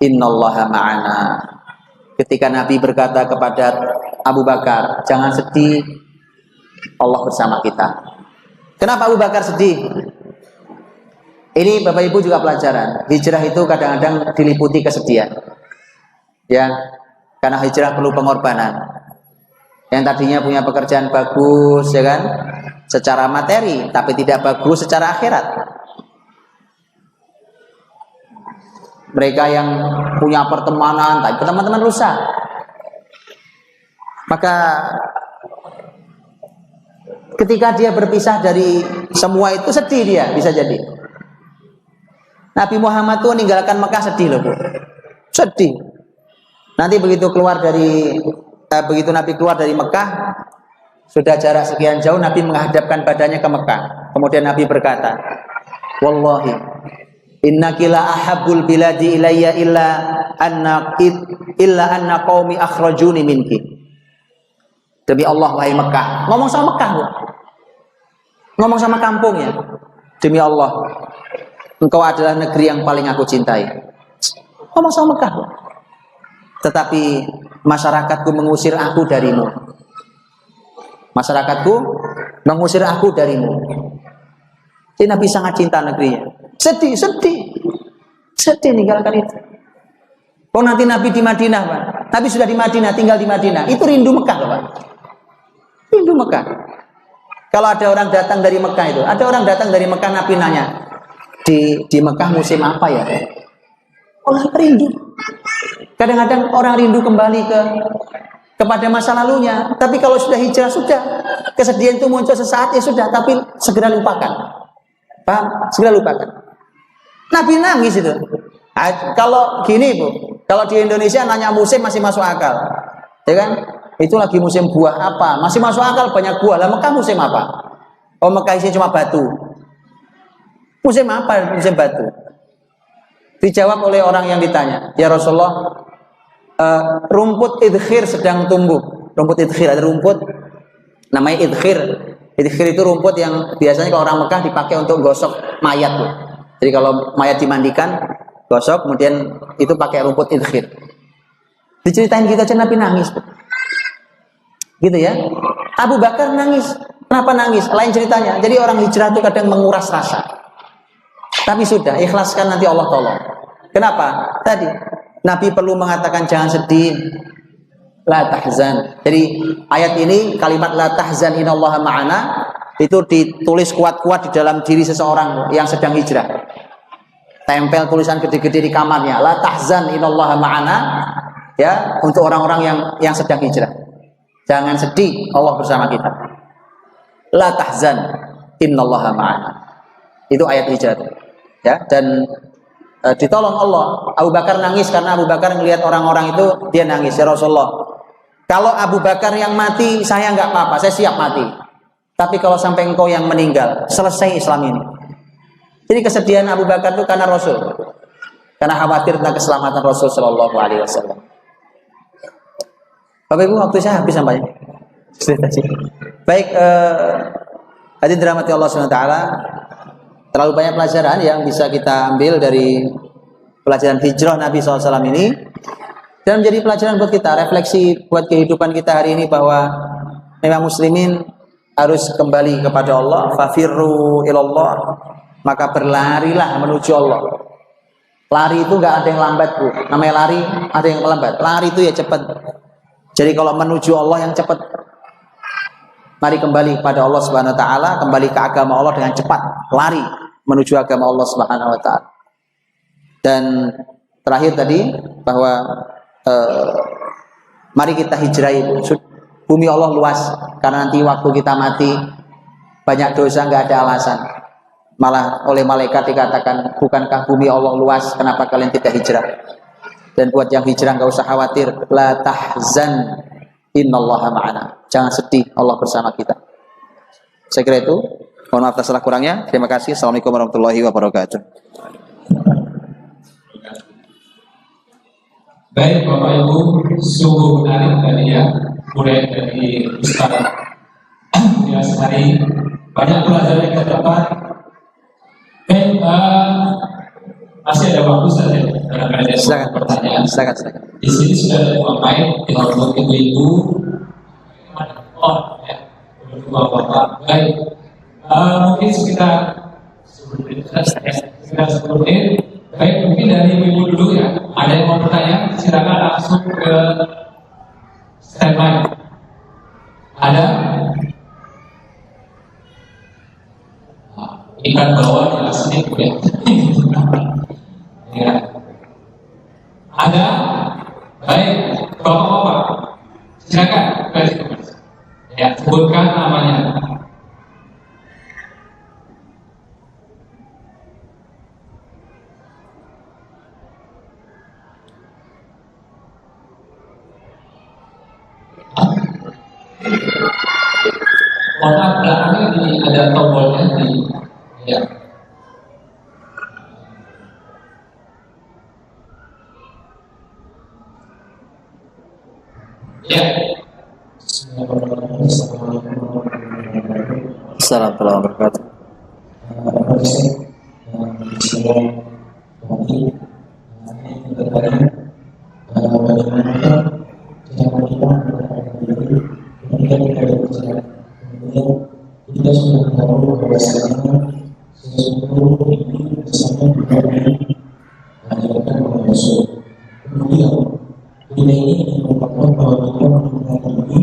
innallaha ma'ana. Ketika Nabi berkata kepada Abu Bakar, jangan sedih, Allah bersama kita. Kenapa Abu Bakar sedih? Ini Bapak Ibu juga pelajaran. Hijrah itu kadang-kadang diliputi kesedihan. Ya, karena hijrah perlu pengorbanan. Yang tadinya punya pekerjaan bagus, ya kan, secara materi, tapi tidak bagus secara akhirat. Mereka yang punya pertemanan, tapi teman-teman rusak. Maka ketika dia berpisah dari semua itu sedih dia, bisa jadi. Nabi Muhammad tuh meninggalkan Mekah sedih loh, Bu. Sedih. Nanti begitu Nabi keluar dari Mekah, sudah jarak sekian jauh, Nabi menghadapkan badannya ke Mekah. Kemudian Nabi berkata, wallahi innaki la ahabbul biladi ilayya illa anna qaumi akhrajuni minki. Demi Allah wahai Mekah. Ngomong sama Mekah, Bu. Ngomong sama kampungnya. Demi Allah, engkau adalah negeri yang paling aku cintai. Ngomong sama Mekah, Bu. Tetapi masyarakatku mengusir aku darimu. Masyarakat mengusir aku darimu. Jadi Nabi sangat cinta negerinya. Sedih meninggalkan itu. Oh, nanti Nabi di Madinah, Pak. Nabi sudah di Madinah, tinggal di Madinah. Itu rindu Mekah, Pak. Rindu Mekah. Kalau ada orang datang dari Mekah itu, ada orang datang dari Mekah, Nabi nanya, di Mekah musim apa ya? Allah rindu. Kadang-kadang orang rindu kembali kepada masa lalunya. Tapi kalau sudah hijrah, sudah. Kesedihan itu muncul sesaat, ya sudah. Tapi segera lupakan. Paham? Segera lupakan. Nabi nangis itu. Kalau gini, Bu. Kalau di Indonesia nanya musim masih masuk akal. Ya kan? Itu lagi musim buah apa? Masih masuk akal, banyak buah. Lah Mekah musim apa? Oh, Mekah isinya cuma batu. Musim apa? Musim batu. Dijawab oleh orang yang ditanya, ya Rasulullah, rumput idkhir sedang tumbuh. Rumput idkhir, ada rumput namanya idkhir. Idkhir itu rumput yang biasanya kalau orang Mekah dipakai untuk gosok mayat, Bu. Jadi kalau mayat dimandikan, gosok, kemudian itu pakai rumput idkhir. Diceritain gitu aja Nabi nangis, Bu. Gitu ya. Abu Bakar nangis. Kenapa nangis? Lain ceritanya. Jadi orang hijrah itu kadang menguras rasa. Tapi sudah, ikhlaskan, nanti Allah tolong. Kenapa? Tadi Nabi perlu mengatakan jangan sedih, la tahzan. Jadi ayat ini, kalimat la tahzan innallaha ma'ana, itu ditulis kuat-kuat di dalam diri seseorang yang sedang hijrah. Tempel tulisan gede-gede di kamarnya, la tahzan innallaha ma'ana, ya, untuk orang-orang yang sedang hijrah. Jangan sedih, Allah bersama kita. La tahzan innallaha ma'ana. Itu ayat hijrah. Ya, dan ditolong Allah. Abu Bakar nangis karena Abu Bakar melihat orang-orang itu, dia nangis, ya Rasulullah, kalau Abu Bakar yang mati, saya nggak apa-apa, saya siap mati. Tapi kalau sampai engkau yang meninggal, selesai Islam ini. Jadi kesedihan Abu Bakar itu karena Rasul, karena khawatir tentang keselamatan Rasul Shallallahu Alaihi Wasallam. Bapak Ibu, waktu saya habis sampai. Baik, hadirin dirahmati Allah Subhanahu Wa Taala. Terlalu banyak pelajaran yang bisa kita ambil dari pelajaran hijrah Nabi SAW ini, dan menjadi pelajaran buat kita, refleksi buat kehidupan kita hari ini, bahwa memang muslimin harus kembali kepada Allah. Fafirru ilallah, maka berlarilah menuju Allah. Lari itu nggak ada yang lambat, Bu. Namanya lari, ada yang lambat. Lari itu ya cepat. Jadi kalau menuju Allah yang cepat. Mari kembali kepada Allah Subhanahu Wa Taala, kembali ke agama Allah dengan cepat, lari menuju agama Allah Subhanahu Wa Taala. Dan terakhir tadi bahwa mari kita hijrahi. Bumi Allah luas, karena nanti waktu kita mati banyak dosa nggak ada alasan. Malah oleh malaikat dikatakan, bukankah bumi Allah luas, kenapa kalian tidak hijrah? Dan buat yang hijrah nggak usah khawatir, la tahzan innallaha ma'ana. Jangan sedih, Allah bersama kita. Saya kira itu. Mohon maaf atas salah kurangnya. Terima kasih. Assalamualaikum warahmatullahi wabarakatuh. Baik Bapak Ibu, sungguh menarik tadi ya, mulai dari Ustaz Budi Asmari, banyak pelajaran yang kita dapat. Baik, masih ada waktu saja dalam pertanyaan. Silakan. Di sini sudah ada dua mic, tinggal untuk ibu-ibu, ya, dua bapak. Baik, mungkin sekitar 10 menit. Baik, mungkin dari ibu dulu ya. Ada yang mau bertanya? Silakan langsung ke standby. Ada? Ikan bawah di sini ya. Ya. Ada? Baik, bapak-bapak. Silakan. Ya, sebutkan namanya. Warna belakangnya ini ada tombolnya di ya. Ya. Assalamualaikum warahmatullahi wabarakatuh. Kita sudah tahu bahwasanya sesuatu ini bersama dengan mengajarkan masuk. Kemudian dunia ini merupakan bahwa kita menggunakan ini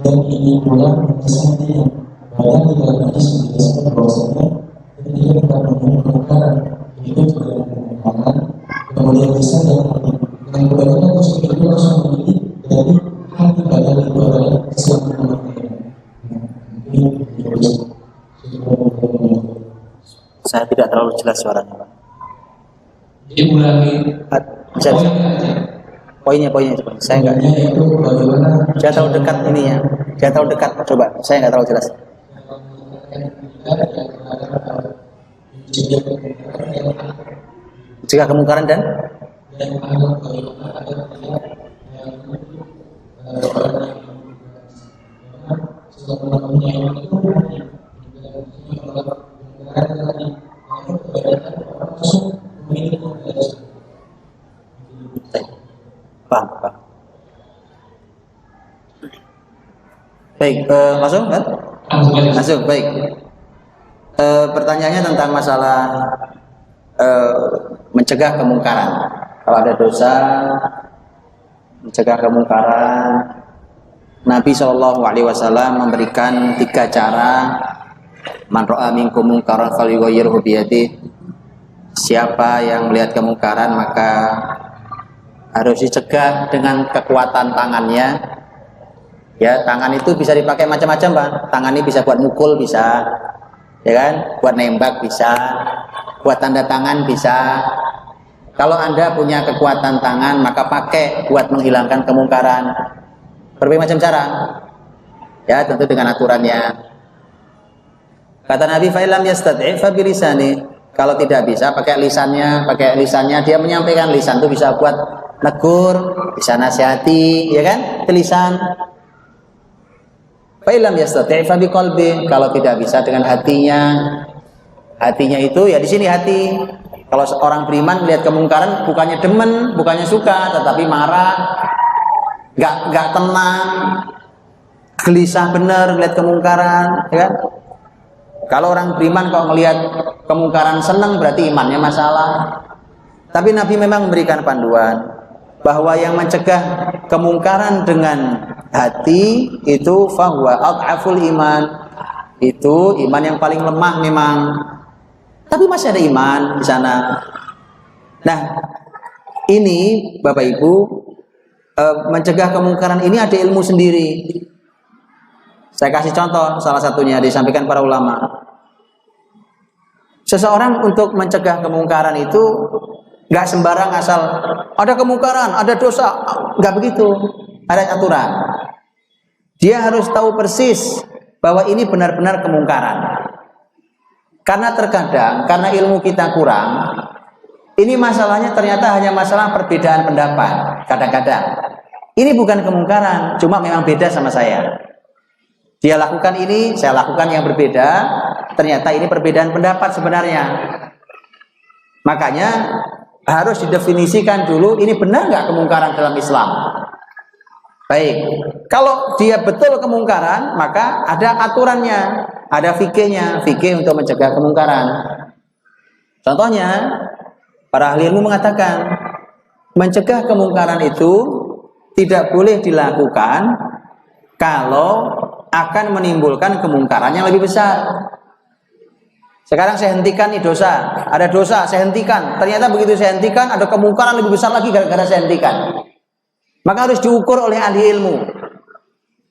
dan ini pula misalnya pada tidak hadis menjelaskan bahwasanya ketika kita menggunakan itu juga menggunakan kemudian bisa dan kebanyakan muslim itu langsung memilih dari hati badan itu adalah keselamatan. Saya tidak terlalu jelas suaranya, Pak. Diulangi poinnya coba. Saya enggak. Saya terlalu dekat ininya. Saya terlalu dekat. Coba. Saya enggak terlalu jelas. Jika kemungkaran dan Paham. Baik, langsung kan? Langsung, baik. Pertanyaannya tentang masalah mencegah kemungkaran. Kalau ada dosa, mencegah kemungkaran. Nabi SAW memberikan 3 cara. Man ra'a minkum mungkaran falyughayyirhu biyadihi. Siapa yang melihat kemungkaran maka harus dicegah dengan kekuatan tangannya. Ya, tangan itu bisa dipakai macam-macam, Pak. Tangan ini bisa buat mukul, bisa, ya kan? Buat nembak bisa, buat tanda tangan bisa. Kalau Anda punya kekuatan tangan, maka pakai buat menghilangkan kemungkaran. Berbagai macam cara. Ya, tentu dengan aturannya. Kata Nabi, fa illam yastati' fa bilisani. Kalau tidak bisa pakai lisannya dia menyampaikan. Lisan itu bisa buat negur, bisa nasihati, ya kan? Lisan. Fa illam yastati' fa biqalbi. Kalau tidak bisa dengan hatinya. Hatinya itu ya di sini hati. Kalau orang beriman melihat kemungkaran bukannya demen, bukannya suka, tetapi marah, nggak tenang, gelisah bener melihat kemungkaran, ya kan? Kalau orang beriman kok melihat kemungkaran senang berarti imannya masalah. Tapi Nabi memang memberikan panduan bahwa yang mencegah kemungkaran dengan hati itu fahuwa adhaful iman. Itu iman yang paling lemah memang. Tapi masih ada iman di sana. Nah, ini Bapak Ibu, mencegah kemungkaran ini ada ilmu sendiri. Saya kasih contoh salah satunya disampaikan para ulama. Seseorang untuk mencegah kemungkaran itu nggak sembarang asal ada kemungkaran, ada dosa, nggak begitu. Ada aturan. Dia harus tahu persis bahwa ini benar-benar kemungkaran. Karena terkadang karena ilmu kita kurang, Ini masalahnya ternyata hanya masalah perbedaan pendapat. Kadang-kadang ini bukan kemungkaran, cuma memang beda sama saya. Dia lakukan ini, saya lakukan yang berbeda. Ternyata ini perbedaan pendapat sebenarnya. Makanya harus didefinisikan dulu ini benar nggak kemungkaran dalam Islam. Baik, kalau dia betul kemungkaran, maka ada aturannya, ada fikihnya, fikih untuk mencegah kemungkaran. Contohnya, para ahli ilmu mengatakan mencegah kemungkaran itu tidak boleh dilakukan kalau akan menimbulkan kemungkaran yang lebih besar. Sekarang saya hentikan nih dosa, ada dosa saya hentikan. Ternyata begitu saya hentikan ada kemungkaran lebih besar lagi gara-gara saya hentikan. Maka harus diukur oleh ahli ilmu.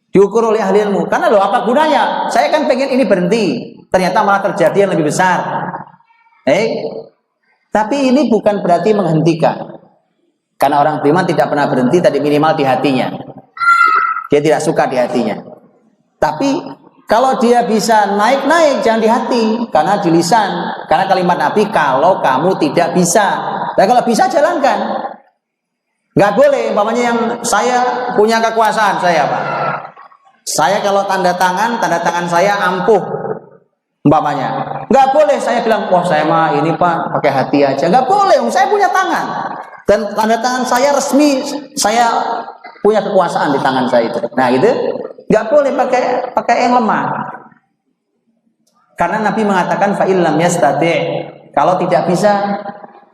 Diukur oleh ahli ilmu. Karena loh apa gunanya? Saya kan pengen ini berhenti. Ternyata malah terjadi yang lebih besar. Tapi ini bukan berarti menghentikan. Karena orang beriman tidak pernah berhenti tadi minimal di hatinya. Dia tidak suka di hatinya. Tapi kalau dia bisa naik-naik jangan di hati. Karena di lisan. Karena kalimat Nabi kalau kamu tidak bisa. Dan kalau bisa jalankan. Nggak boleh, umpamanya yang saya punya kekuasaan, saya Pak. Saya kalau tanda tangan saya ampuh, umpamanya. Nggak boleh saya bilang, wah saya mah ini Pak, pakai hati aja. Nggak boleh, saya punya tangan. Dan tanda tangan saya resmi, saya punya kekuasaan di tangan saya itu. Nah gitu, nggak boleh pakai yang lemah. Karena Nabi mengatakan, fa'illam yastati'. Kalau tidak bisa,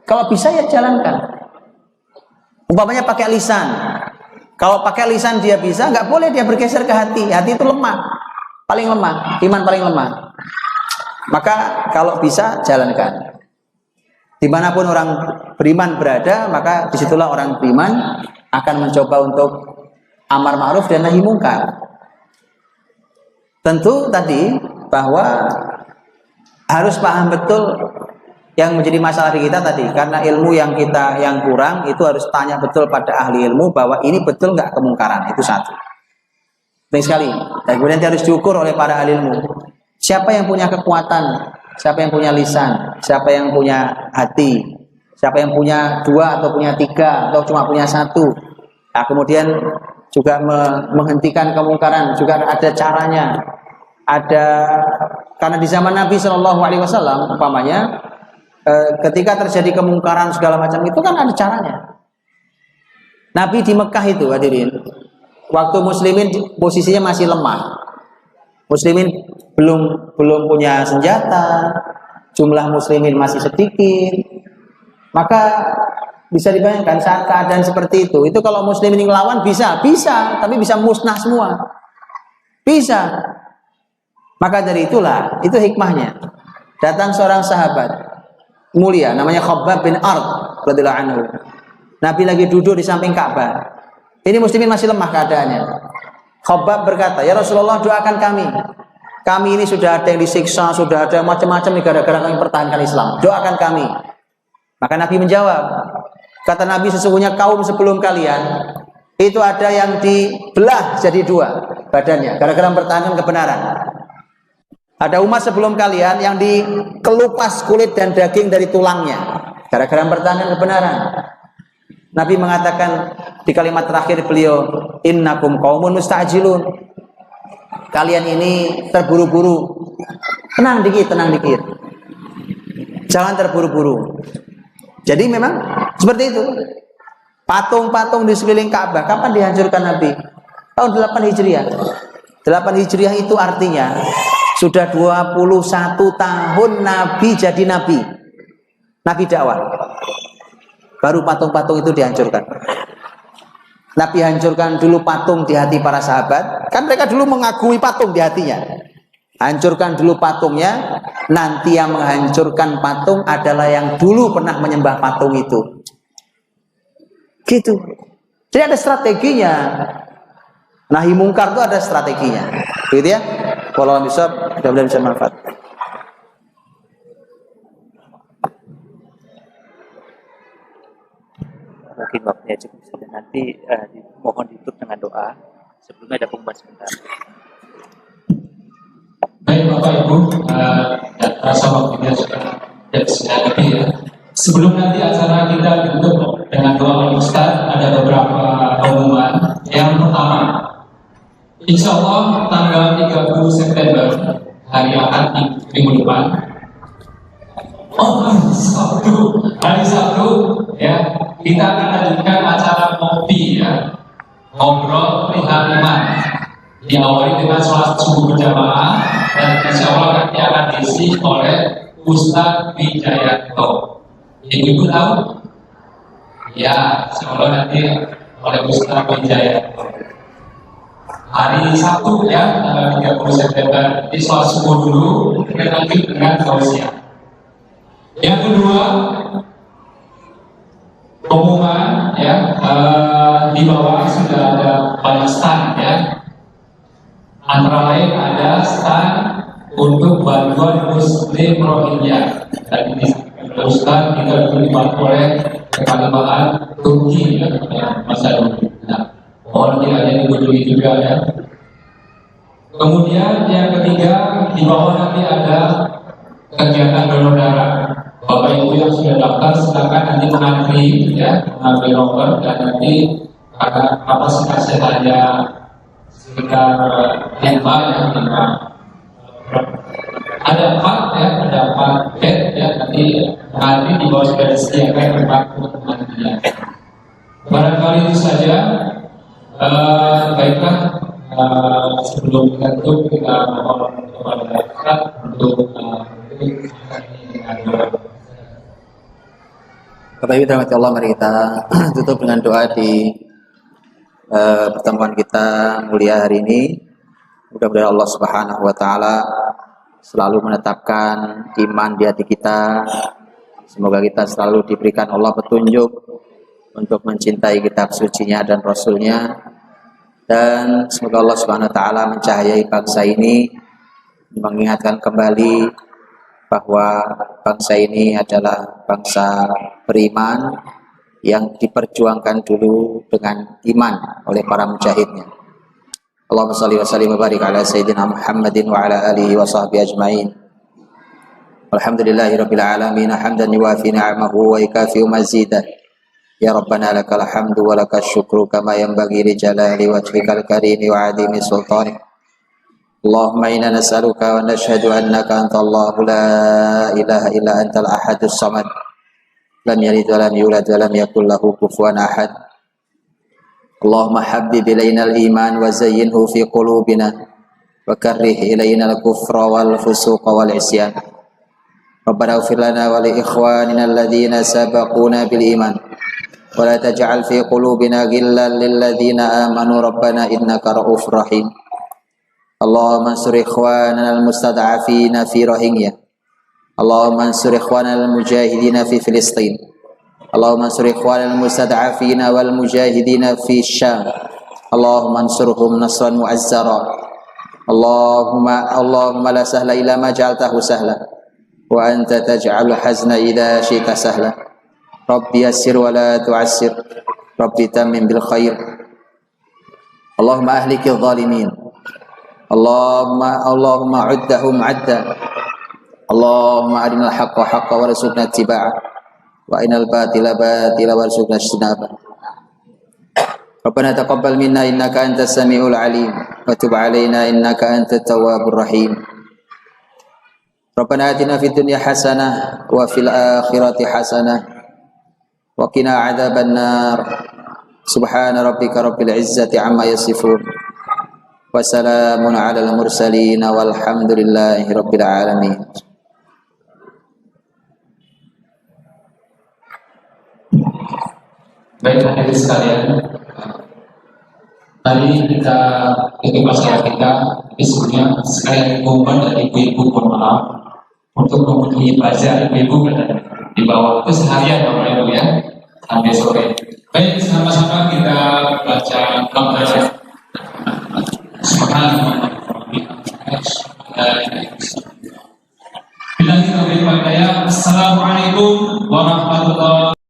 kalau bisa ya jalankan. Umpamanya pakai lisan. Kalau pakai lisan dia bisa, nggak boleh dia bergeser ke hati. Hati itu lemah, paling lemah, iman paling lemah. Maka kalau bisa jalankan. Dimanapun orang beriman berada, maka disitulah orang beriman akan mencoba untuk amar ma'ruf dan nahi mungkar. Tentu tadi bahwa harus paham betul yang menjadi masalah di kita tadi, karena ilmu yang kurang itu harus tanya betul pada ahli ilmu bahwa ini betul nggak kemungkaran, itu satu. Penting sekali. Dan kemudian harus diukur oleh para ahli ilmu. Siapa yang punya kekuatan, siapa yang punya lisan, siapa yang punya hati, siapa yang punya 2 atau punya 3 atau cuma punya 1. Nah, kemudian juga menghentikan kemungkaran juga ada caranya. Karena di zaman Nabi Shallallahu Alaihi Wasallam umpamanya ketika terjadi kemungkaran segala macam itu kan ada caranya. Nabi di Mekah itu hadirin, waktu muslimin posisinya masih lemah, muslimin belum punya senjata, jumlah muslimin masih sedikit, maka bisa dibayangkan saat keadaan seperti itu kalau muslimin ngelawan bisa, tapi bisa musnah semua, bisa. Maka dari itulah, itu hikmahnya. Datang seorang sahabat mulia namanya Khabbab bin Ard radhiyallahu anhu. Nabi lagi duduk di samping Ka'bah. Ini muslimin masih lemah keadaannya. Khabbab berkata, "Ya Rasulullah, doakan kami. Kami ini sudah ada yang disiksa, sudah ada macam-macam nih gara-gara kami pertahankan Islam. Doakan kami." Maka Nabi menjawab. Kata Nabi, sesungguhnya kaum sebelum kalian itu ada yang dibelah jadi 2 badannya gara-gara mempertahankan kebenaran. Ada umat sebelum kalian yang dikelupas kulit dan daging dari tulangnya gara-gara mempertahankan kebenaran. Nabi mengatakan di kalimat terakhir beliau, innakum qaumun musta'jilun. Kalian ini terburu-buru. Tenang dikit. Jangan terburu-buru. Jadi memang seperti itu. Patung-patung di sekeliling Ka'bah kapan dihancurkan Nabi? Tahun 8 Hijriah. 8 Hijriah itu artinya sudah 21 tahun Nabi jadi Nabi. Nabi dakwah. Baru patung-patung itu dihancurkan. Nabi hancurkan dulu patung di hati para sahabat. Kan mereka dulu mengagumi patung di hatinya. Hancurkan dulu patungnya. Nanti yang menghancurkan patung adalah yang dulu pernah menyembah patung itu. Gitu. Jadi ada strateginya. Nahi mungkar itu ada strateginya. Gitu ya. Kalau bisa, mudah-mudahan bisa manfaat. Mungkin waktunya cukup sudah, nanti mohon ditutup dengan doa. Sebelumnya ada pengumuman sebentar. Baik Bapak Ibu, terasa waktunya sudah lebih ya. Sebelum nanti acara kita ditutup dengan doa oleh Ustaz, ada beberapa pengumuman. Yang pertama, insya Allah tanggal 30 September hari Ahad minggu depan. Oh, hari Sabtu ya, kita akan lanjutkan acara ngopi ya, ngobrol perihal iman. Diawali dengan sholat subuh berjamaah dan insya Allah nanti akan diisi oleh Ustaz Wijayanto. Ibu-ibu tahu? Ya, insya Allah nanti oleh Ustaz Wijayanto. Hari Sabtu ya, tanggal 30 September di sholat subuh dulu, kita lanjut dengan tausiah. Yang kedua, pengumuman ya, di bawah sudah ada banyak stand ya. Antara lain ada stand untuk bantuan Muslim Rohingya. Dan ini Ustaz kita dibantu oleh kekhalifahan Turki ya, masa dulu. Nah, mohon kiranya dikunjungi juga ya. Kemudian yang ketiga, di bawah nanti ada kegiatan donor darah. Bapak Ibu yang sudah daftar silakan nanti mengantri ya, mengambil nomor dan nanti karena kapasitasnya hanya sekitar 5 ya, 5. Ada 4 ya, ada 4 bed ya, nanti mengantri di bawah sudah disediakan tempat untuk pengantrian. Barangkali itu saja. Baiklah, sebelum kita tutup kita mohon kepada Ustaz untuk Bapak Ibu dirahmati Allah, mari kita tutup dengan doa di pertemuan kita mulia hari ini. Mudah-mudahan Allah Subhanahu wa taala selalu menetapkan iman di hati kita. Semoga kita selalu diberikan Allah petunjuk untuk mencintai kitab sucinya dan rasulnya, dan semoga Allah Subhanahu wa taala mencahayai bangsa ini, mengingatkan kembali bahwa bangsa ini adalah bangsa beriman yang diperjuangkan dulu dengan iman oleh para mujahidnya. Allahumma shalli wa sallim wa barik ala sayyidina Muhammadin wa ala alihi wa sahbihi ajma'in. Alhamdulillahirabbil alamin, hamdan yuwafi ni'amahu wa yukafi'u mazidah. Ya Rabbana lakal hamdu wa lakash syukru kama yanbaghi li jalali wajhikal karimi wa 'azimi sultanik. Allahumma inna nas'aluka wa nashhadu annaka anta Allahu la ilaha illa antal ahadus samad. Lam yalid wa lam yulad wa lam yakul lahu kufuwan ahad. Allahumma habbib ilaina al-iman wa zayyinhu fi qulubina wa karrih ilaina al-kufra wal fusuqa wal isyan. Rabbana ighfir lana wa li ikhwanina alladhina sabaquna bil iman wa la taj'al fi qulubina ghillan lil ladzina amanu rabbana innaka ra'ufur rahim. Allahumma ansur ikhwanana al-mustad'afina fi Rohingya. Allahumma ansur ikhwanana al-mujahidina fi Filistin. Allahumma ansur ikhwanana al-mustad'afina wal mujahidina fi Syam. Allahumma ansurhum nasran mu'azzara. Allahumma la sahla illa ma ja'altahu sahla wa anta taj'alul hazna idza syi'ta sahla. Rabbi yassir wa la tu'assir. Rabbi tammim bil khair. Allahumma ahlikil zalimin. Allahumma uddahum adda. Allahumma arinal haqqa haqqa warzuqna ittiba'ah wa arinal batila batila warzuqna ijtinabah. Rabbana taqabbal minna innaka antas samiul alim wa tub alaina innaka antat tawwabur rahim. Rabbana atina fid dunya hasanah wa fil akhirati hasanah wa qina adzaban nar. Subhana rabbika rabbil izzati amma yasifun. Wassalamun ala al-mursalin walhamdulillahi rabbil alamin. Baiklah hadirin sekalian, tadi kita tutup acara kita, tapi sebelumnya sekalian pengumuman dari ibu-ibu, mohon maaf untuk memenuhi bazar ibu-ibu di bawah itu seharian Bapak Ibu ya, sampai sore. Baik, sama-sama kita baca